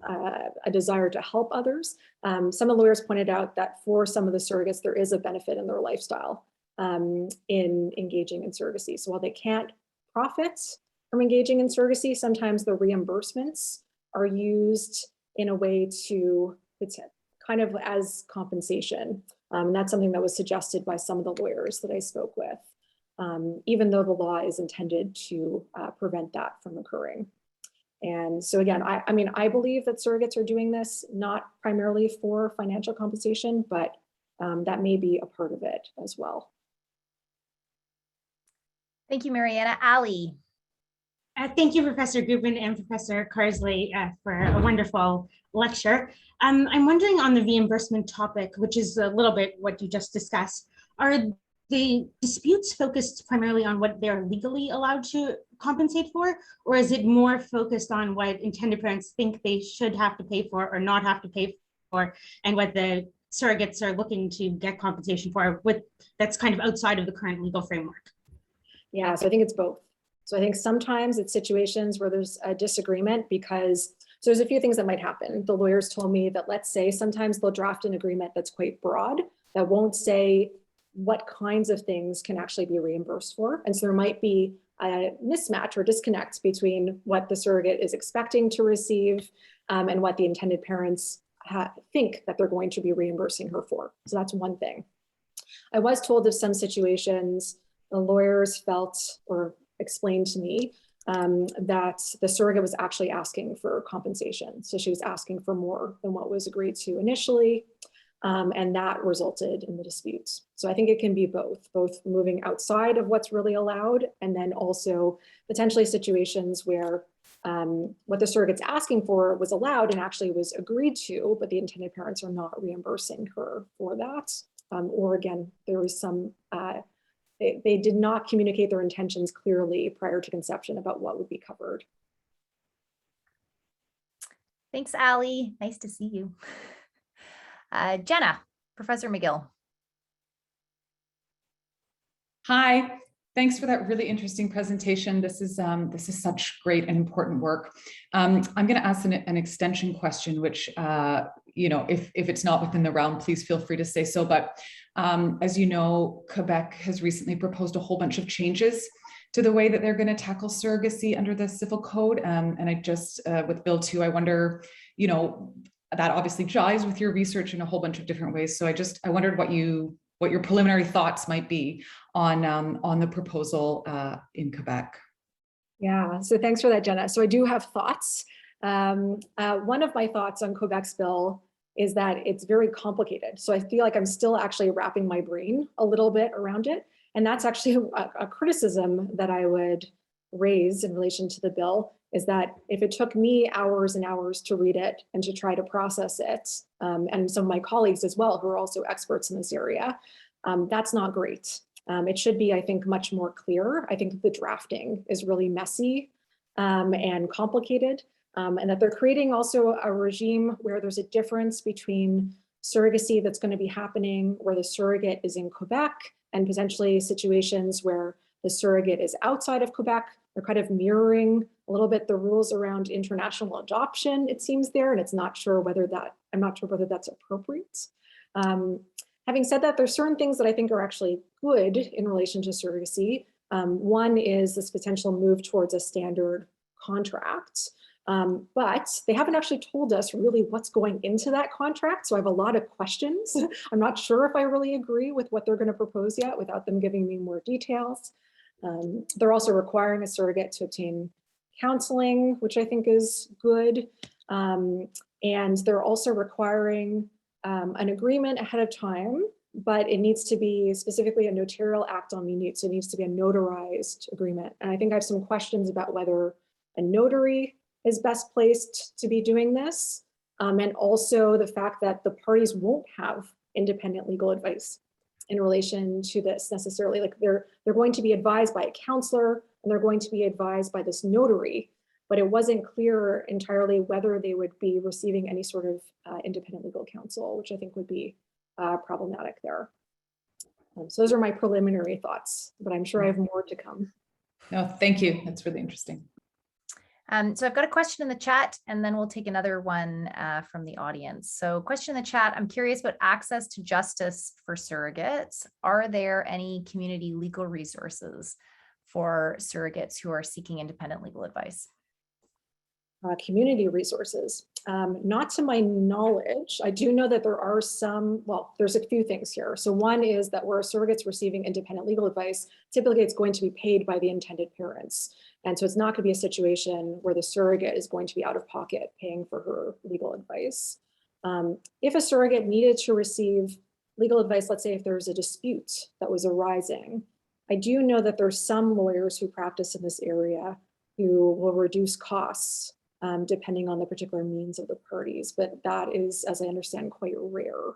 a desire to help others, some of the lawyers pointed out that for some of the surrogates, there is a benefit in their lifestyle in engaging in surrogacy. So while they can't profit from engaging in surrogacy, sometimes the reimbursements are used in a way to, it's kind of as compensation. And that's something that was suggested by some of the lawyers that I spoke with, even though the law is intended to prevent that from occurring. And so again, I mean, I believe that surrogates are doing this not primarily for financial compensation, but that may be a part of it as well. Thank you, Mariana. Ali. Thank you, Professor Grubin and Professor Carsley, for a wonderful lecture. I'm wondering on the reimbursement topic, which is a little bit what you just discussed, are the disputes focused primarily on what they're legally allowed to compensate for, or is it more focused on what intended parents think they should have to pay for or not have to pay for, and what the surrogates are looking to get compensation for that's kind of outside of the current legal framework? Yeah, so I think it's both. So I think sometimes it's situations where there's a disagreement because, so there's a few things that might happen. The lawyers told me that, let's say, sometimes they'll draft an agreement that's quite broad that won't say what kinds of things can actually be reimbursed for. And so there might be a mismatch or disconnect between what the surrogate is expecting to receive and what the intended parents think that they're going to be reimbursing her for. So that's one thing. I was told of some situations the lawyers felt or explained to me that the surrogate was actually asking for compensation. So she was asking for more than what was agreed to initially, and that resulted in the disputes. So I think it can be both moving outside of what's really allowed, and then also potentially situations where what the surrogate's asking for was allowed and actually was agreed to, but the intended parents are not reimbursing her for that. Or again, there was some, they did not communicate their intentions clearly prior to conception about what would be covered. Thanks, Ali. Nice to see you. Jenna, Professor McGill. Hi, thanks for that really interesting presentation. This is such great and important work. I'm going to ask an extension question, which, if it's not within the realm, please feel free to say so. But as you know, Quebec has recently proposed a whole bunch of changes to the way that they're going to tackle surrogacy under the civil code. And I just, with Bill 2, I wonder, that obviously jives with your research in a whole bunch of different ways. So I wondered what your preliminary thoughts might be on the proposal in Quebec. Yeah, so thanks for that, Jenna. So I do have thoughts. One of my thoughts on Quebec's bill is that it's very complicated. So I feel like I'm still actually wrapping my brain a little bit around it. And that's actually a criticism that I would raise in relation to the bill, is that if it took me hours and hours to read it and to try to process it, and some of my colleagues as well, who are also experts in this area, that's not great. It should be, I think, much more clear. I think the drafting is really messy and complicated. and that they're creating also a regime where there's a difference between surrogacy that's going to be happening where the surrogate is in Quebec and potentially situations where the surrogate is outside of Quebec. They're kind of mirroring a little bit the rules around international adoption, it seems there, and I'm not sure whether that's appropriate. Having said that, there's certain things that I think are actually good in relation to surrogacy. One is this potential move towards a standard contract, but they haven't actually told us really what's going into that contract. So I have a lot of questions. I'm not sure if I really agree with what they're going to propose yet without them giving me more details. They're also requiring a surrogate to obtain counseling, which I think is good. And they're also requiring an agreement ahead of time, but it needs to be specifically a notarial act on minute. So it needs to be a notarized agreement. And I think I have some questions about whether a notary is best placed to be doing this. And also the fact that the parties won't have independent legal advice in relation to this necessarily. Like they're going to be advised by a counselor and they're going to be advised by this notary, but it wasn't clear entirely whether they would be receiving any sort of independent legal counsel, which I think would be problematic there. So those are my preliminary thoughts, but I'm sure I have more to come. No, thank you. That's really interesting. So I've got a question in the chat and then we'll take another one from the audience. So question in the chat, I'm curious about access to justice for surrogates. Are there any community legal resources for surrogates who are seeking independent legal advice? Community resources. Not to my knowledge. I do know that there are some, well, there's a few things here. So one is that where a surrogate's receiving independent legal advice, typically it's going to be paid by the intended parents. And so it's not going to be a situation where the surrogate is going to be out of pocket paying for her legal advice. If a surrogate needed to receive legal advice, let's say if there was a dispute that was arising, I do know that there's some lawyers who practice in this area who will reduce costs depending on the particular means of the parties, but that is, as I understand, quite rare.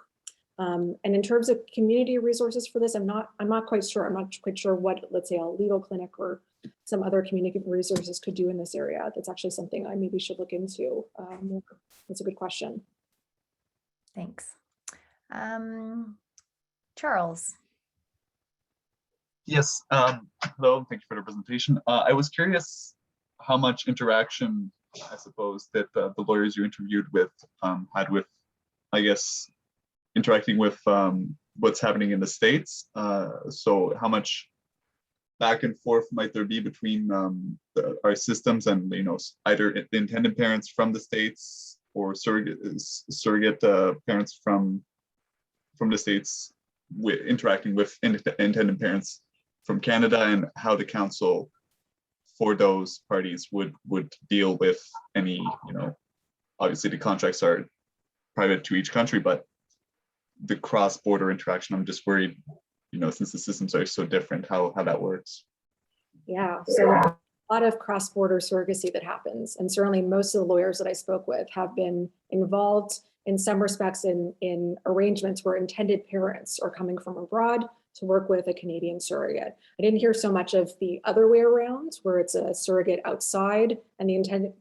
And in terms of community resources for this, I'm not quite sure. I'm not quite sure what, let's say, a legal clinic or some other community resources could do in this area. That's actually something I maybe should look into more. That's a good question. Thanks. Charles. Yes, hello, thank you for the presentation. I was curious how much interaction, I suppose, that the lawyers you interviewed with had with, I guess, interacting with what's happening in the States. So how much back and forth might there be between our systems and, you know, either the intended parents from the States or surrogate parents from the States interacting with intended parents from Canada, and how the council for those parties would deal with any, you know, obviously the contracts are private to each country, but the cross-border interaction, I'm just worried, you know, since the systems are so different, how that works. Yeah, so a lot of cross-border surrogacy that happens, and certainly most of the lawyers that I spoke with have been involved in some respects in arrangements where intended parents are coming from abroad to work with a Canadian surrogate. I didn't hear so much of the other way around, where it's a surrogate outside and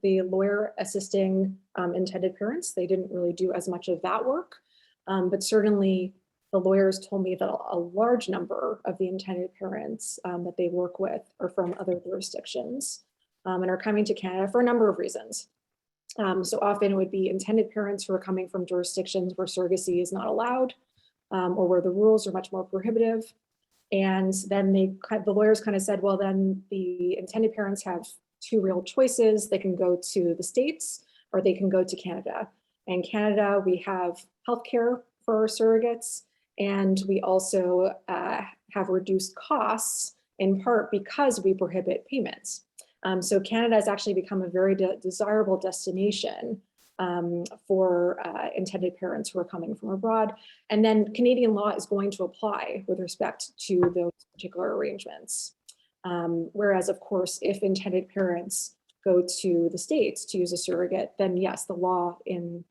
the lawyer assisting intended parents. They didn't really do as much of that work, but certainly the lawyers told me that a large number of the intended parents that they work with are from other jurisdictions and are coming to Canada for a number of reasons. So often it would be intended parents who are coming from jurisdictions where surrogacy is not allowed, or where the rules are much more prohibitive. And then the lawyers kind of said, well, then the intended parents have two real choices. They can go to the States or they can go to Canada. In Canada, we have healthcare for our surrogates, and we also have reduced costs in part because we prohibit payments. So Canada has actually become a very desirable destination for intended parents who are coming from abroad. And then Canadian law is going to apply with respect to those particular arrangements. Whereas, of course, if intended parents go to the States to use a surrogate, then yes, the law in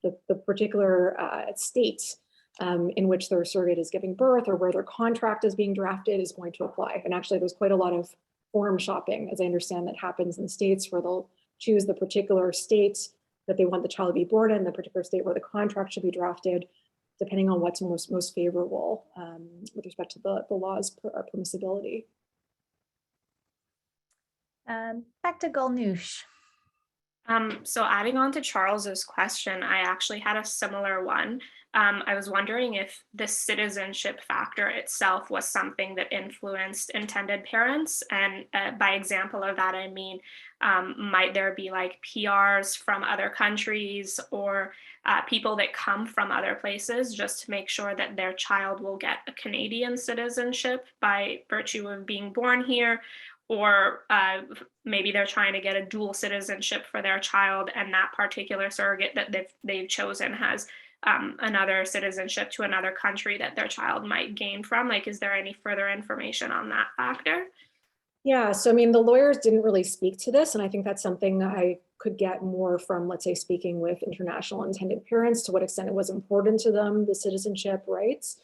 the particular state in which their surrogate is giving birth or where their contract is being drafted is going to apply. And actually, there's quite a lot of forum shopping, as I understand, that happens in the States, where they'll choose the particular state that they want the child to be born in, the particular state where the contract should be drafted, depending on what's most favorable with respect to the law's permissibility. Back to Golnoosh. So adding on to Charles's question, I actually had a similar one. I was wondering if the citizenship factor itself was something that influenced intended parents. And by example of that, I mean, might there be like PRs from other countries or people that come from other places just to make sure that their child will get a Canadian citizenship by virtue of being born here? Or maybe they're trying to get a dual citizenship for their child, and that particular surrogate that they've chosen has another citizenship to another country that their child might gain from. Like, is there any further information on that factor? Yeah, so I mean, the lawyers didn't really speak to this, and I think that's something that I could get more from, let's say, speaking with international intended parents, to what extent it was important to them, the citizenship rights.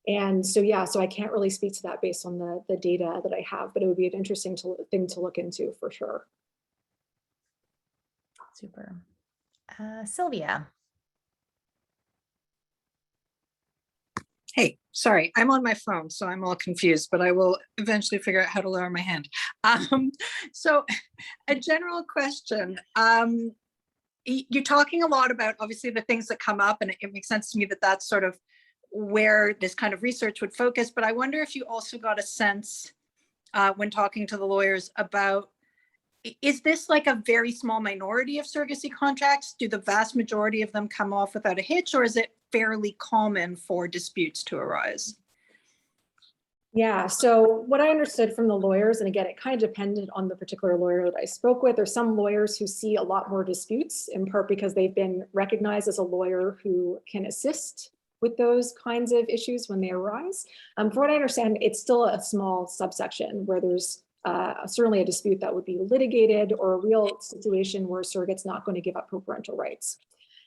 And so, yeah, so I can't really speak to that based on the data that I have, but it would be an interesting thing to look into for sure. Super. Sylvia. Hey, sorry, I'm on my phone, so I'm all confused, but I will eventually figure out how to lower my hand. So a general question. You're talking a lot about, obviously, the things that come up, and it makes sense to me that that's sort of where this kind of research would focus, but I wonder if you also got a sense when talking to the lawyers about, is this like a very small minority of surrogacy contracts? Do the vast majority of them come off without a hitch, or is it fairly common for disputes to arise? Yeah, so what I understood from the lawyers, and again, it kind of depended on the particular lawyer that I spoke with. There's some lawyers who see a lot more disputes, in part because they've been recognized as a lawyer who can assist with those kinds of issues when they arise. From what I understand, it's still a small subsection where there's certainly a dispute that would be litigated, or a real situation where a surrogate's not going to give up her parental rights.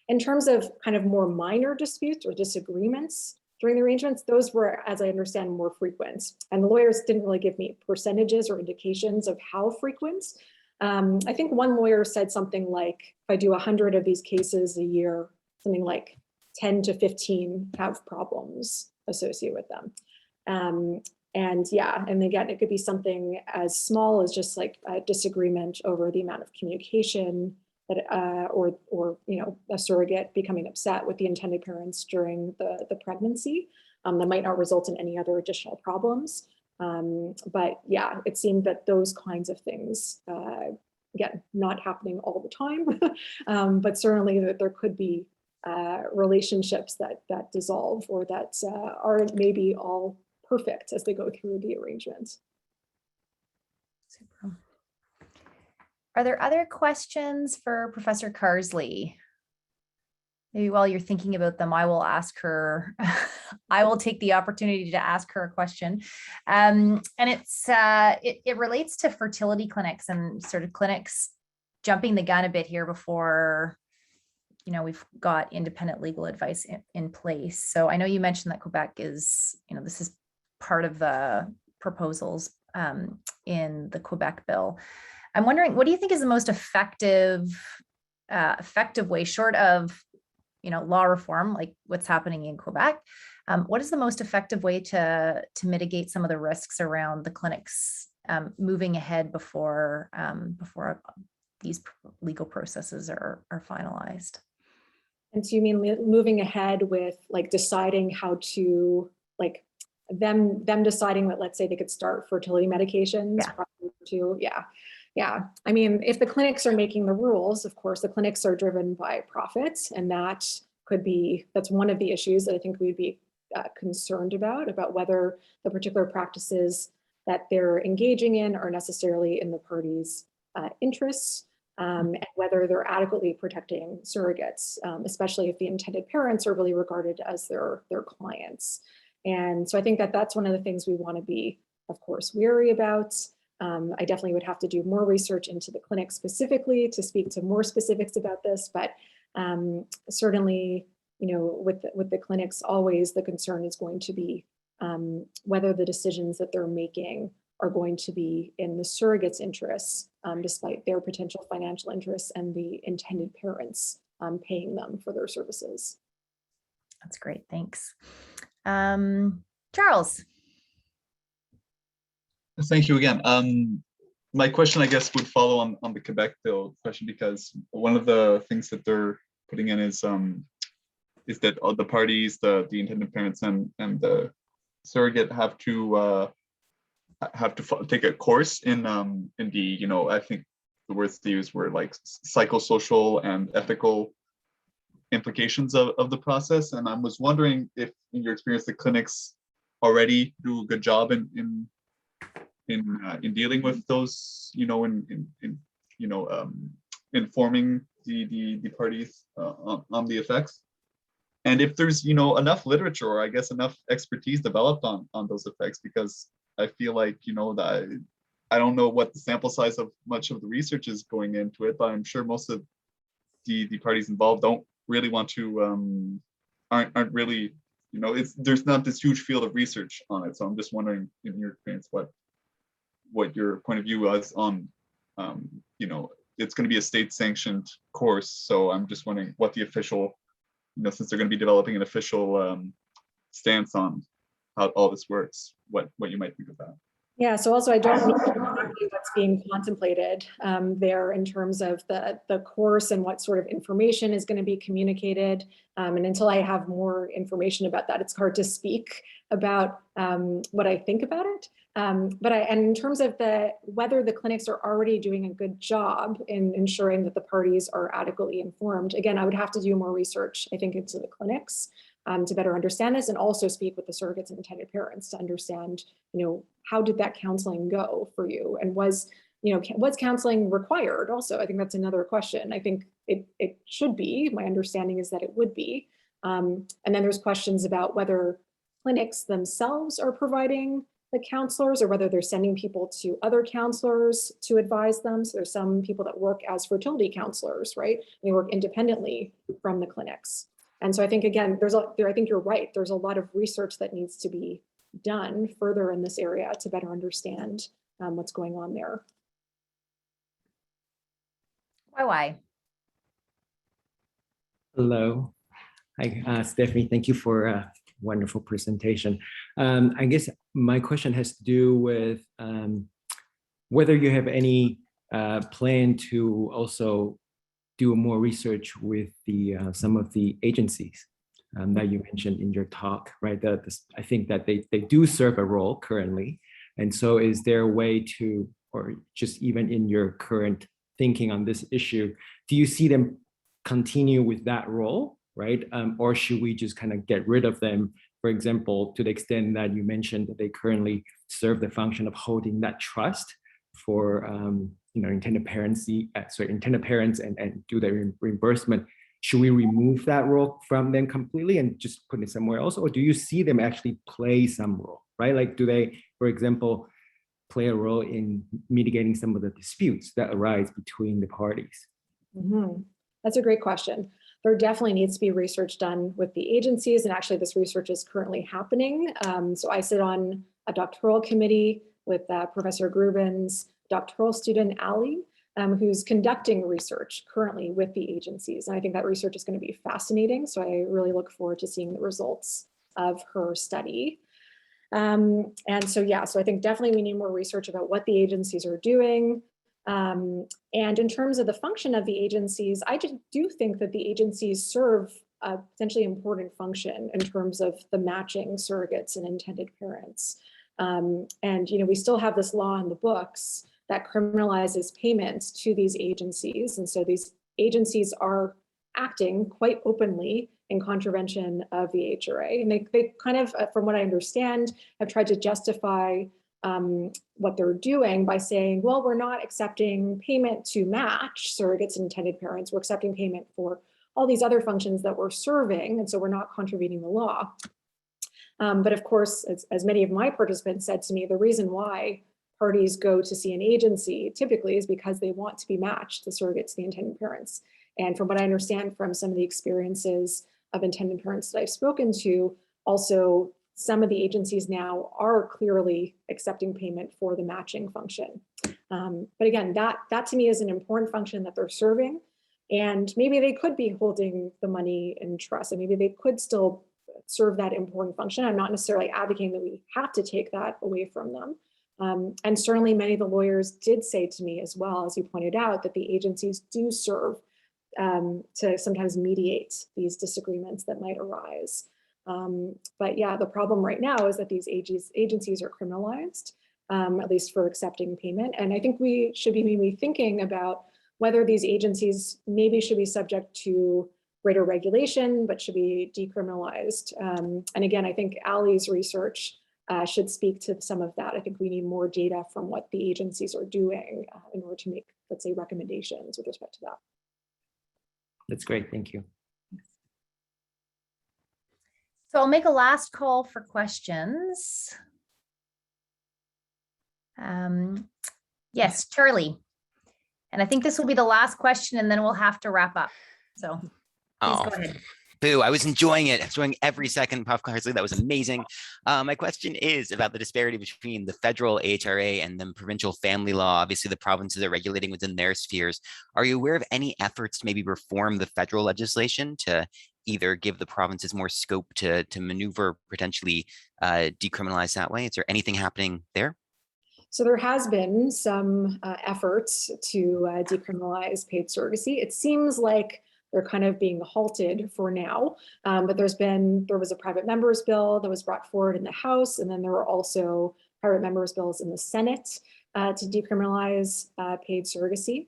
In terms of kind of more minor disputes or disagreements during the arrangements, those were, as I understand, more frequent. And the lawyers didn't really give me percentages or indications of how frequent. I think one lawyer said something like, if I do 100 of these cases a year, something like 10 to 15 have problems associated with them. And yeah, and again, it could be something as small as just like a disagreement over the amount of communication that, or you know, a surrogate becoming upset with the intended parents during the pregnancy that might not result in any other additional problems. But yeah, it seemed that those kinds of things, again, not happening all the time, but certainly that there could be relationships that dissolve, or that are maybe all perfect as they go through the arrangement. Super. Are there other questions for Professor Carsley? Maybe while you're thinking about them, I will ask her, I will take the opportunity to ask her a question. And it relates to fertility clinics and sort of clinics jumping the gun a bit here before, you know, we've got independent legal advice in place. So I know you mentioned that Quebec is, you know, this is part of the proposals in the Quebec bill. I'm wondering, what do you think is the most effective way, short of, you know, law reform, like what's happening in Quebec? What is the most effective way to mitigate some of the risks around the clinics moving ahead before these legal processes are finalized? And so you mean moving ahead with like deciding how to, like them deciding that, let's say, they could start fertility medications prior to, yeah. I mean, if the clinics are making the rules, of course, the clinics are driven by profits, and that's one of the issues that I think we'd be concerned about whether the particular practices that they're engaging in are necessarily in the parties' interests, and whether they're adequately protecting surrogates, especially if the intended parents are really regarded as their clients. And so I think that that's one of the things we want to be, of course, wary about. I definitely would have to do more research into the clinic specifically to speak to more specifics about this, but certainly, you know, with the clinics, always the concern is going to be whether the decisions that they're making are going to be in the surrogate's interests, despite their potential financial interests and the intended parents paying them for their services. That's great. Thanks. Charles. Thank you again. My question, I guess, would follow on the Quebec bill question, because one of the things that they're putting in is that all the parties, the intended parents and the surrogate have to take a course in the, I think the words they used were like psychosocial and ethical implications of the process. And I was wondering if, in your experience, the clinics already do a good job in dealing with those, informing the parties on the effects, and if there's enough literature, or I guess enough expertise developed on those effects, because I feel like that I don't know what the sample size of much of the research is going into it, but I'm sure most of the parties involved don't really want to aren't really there's not this huge field of research on it. So I'm just wondering, in your experience, what your point of view was on it's going to be a state sanctioned course, so I'm just wondering what the official, since they're going to be developing an official stance on how all this works, what you might think of that. Yeah, so also I don't know exactly what's being contemplated there in terms of the course and what sort of information is going to be communicated. And until I have more information about that, it's hard to speak about what I think about it. And in terms of whether the clinics are already doing a good job in ensuring that the parties are adequately informed, again, I would have to do more research, I think, into the clinics to better understand this, and also speak with the surrogates and intended parents to understand, how did that counseling go for you? And was counseling required? Also, I think that's another question. I think it should be. My understanding is that it would be. And then there's questions about whether clinics themselves are providing the counselors, or whether they're sending people to other counselors to advise them. So there's some people that work as fertility counselors, right? They work independently from the clinics. And so I think, again, I think you're right. There's a lot of research that needs to be done further in this area to better understand what's going on there. Why? Hello. Hi, Stephanie. Thank you for a wonderful presentation. I guess my question has to do with whether you have any plan to also do more research with some of the agencies that you mentioned in your talk, right? I think that they do serve a role currently. And so is there a way to, or just even in your current thinking on this issue, do you see them continue with that role, right? Or should we just kind of get rid of them, for example, to the extent that you mentioned that they currently serve the function of holding that trust for intended parents and do their reimbursement? Should we remove that role from them completely and just put it somewhere else? Or do you see them actually play some role, right? Like, do they, for example, play a role in mitigating some of the disputes that arise between the parties? Mm-hmm. That's a great question. There definitely needs to be research done with the agencies, and actually this research is currently happening. So I sit on a doctoral committee with Professor Grubin's doctoral student, Ali, who's conducting research currently with the agencies. And I think that research is going to be fascinating. So I really look forward to seeing the results of her study. And so, yeah, so I think definitely we need more research about what the agencies are doing. And in terms of the function of the agencies, I do think that the agencies serve a potentially important function in terms of the matching surrogates and intended parents. And, we still have this law in the books that criminalizes payments to these agencies. And so these agencies are acting quite openly in contravention of the HRA. And they kind of, from what I understand, have tried to justify what they're doing by saying, well, we're not accepting payment to match surrogates and intended parents. We're accepting payment for all these other functions that we're serving. And so we're not contravening the law. But of course, as many of my participants said to me, the reason why parties go to see an agency typically is because they want to be matched, the surrogates, the intended parents. And from what I understand from some of the experiences of intended parents that I've spoken to, also some of the agencies now are clearly accepting payment for the matching function. But again, that to me is an important function that they're serving. And maybe they could be holding the money in trust, and maybe they could still serve that important function. I'm not necessarily advocating that we have to take that away from them. And certainly many of the lawyers did say to me as well, as you pointed out, that the agencies do serve to sometimes mediate these disagreements that might arise. But yeah, the problem right now is that these agencies are criminalized, at least for accepting payment. And I think we should be maybe thinking about whether these agencies maybe should be subject to greater regulation, but should be decriminalized. And again, I think Ali's research should speak to some of that. I think we need more data from what the agencies are doing in order to make, let's say, recommendations with respect to that. That's great. Thank you. So I'll make a last call for questions. Yes, Shirley. And I think this will be the last question, and then we'll have to wrap up. So please go ahead. Boo, I was enjoying it. I was enjoying every second, Prof. Carsley. That was amazing. My question is about the disparity between the federal AHRA and the provincial family law. Obviously, the provinces are regulating within their spheres. Are you aware of any efforts to maybe reform the federal legislation to either give the provinces more scope to maneuver, potentially decriminalize that way? Is there anything happening there? So there has been some efforts to decriminalize paid surrogacy. It seems like they're kind of being halted for now, but there was a private members bill that was brought forward in the House, and then there were also private members bills in the Senate to decriminalize paid surrogacy.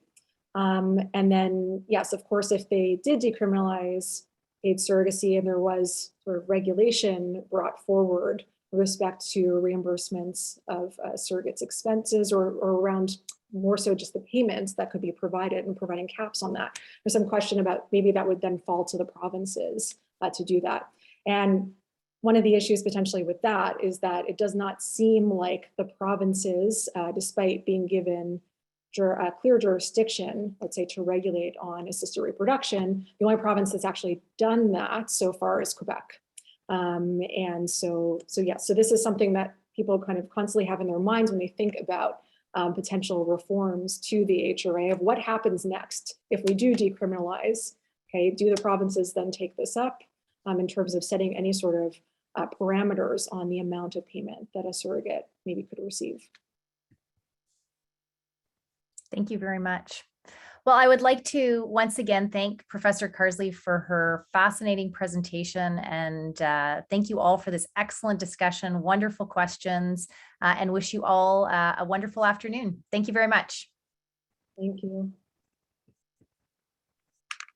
And then, yes, of course, if they did decriminalize paid surrogacy and there was sort of regulation brought forward with respect to reimbursements of surrogates' expenses or around more so just the payments that could be provided and providing caps on that. There's some question about maybe that would then fall to the provinces to do that. And one of the issues potentially with that is that it does not seem like the provinces, despite being given a clear jurisdiction, let's say, to regulate on assisted reproduction, the only province that's actually done that so far is Quebec. And so this is something that people kind of constantly have in their minds when they think about potential reforms to the HRA of what happens next if we do decriminalize. Okay, do the provinces then take this up in terms of setting any sort of parameters on the amount of payment that a surrogate maybe could receive? Thank you very much. Well, I would like to once again thank Professor Carsley for her fascinating presentation, and thank you all for this excellent discussion, wonderful questions, and wish you all a wonderful afternoon. Thank you very much. Thank you.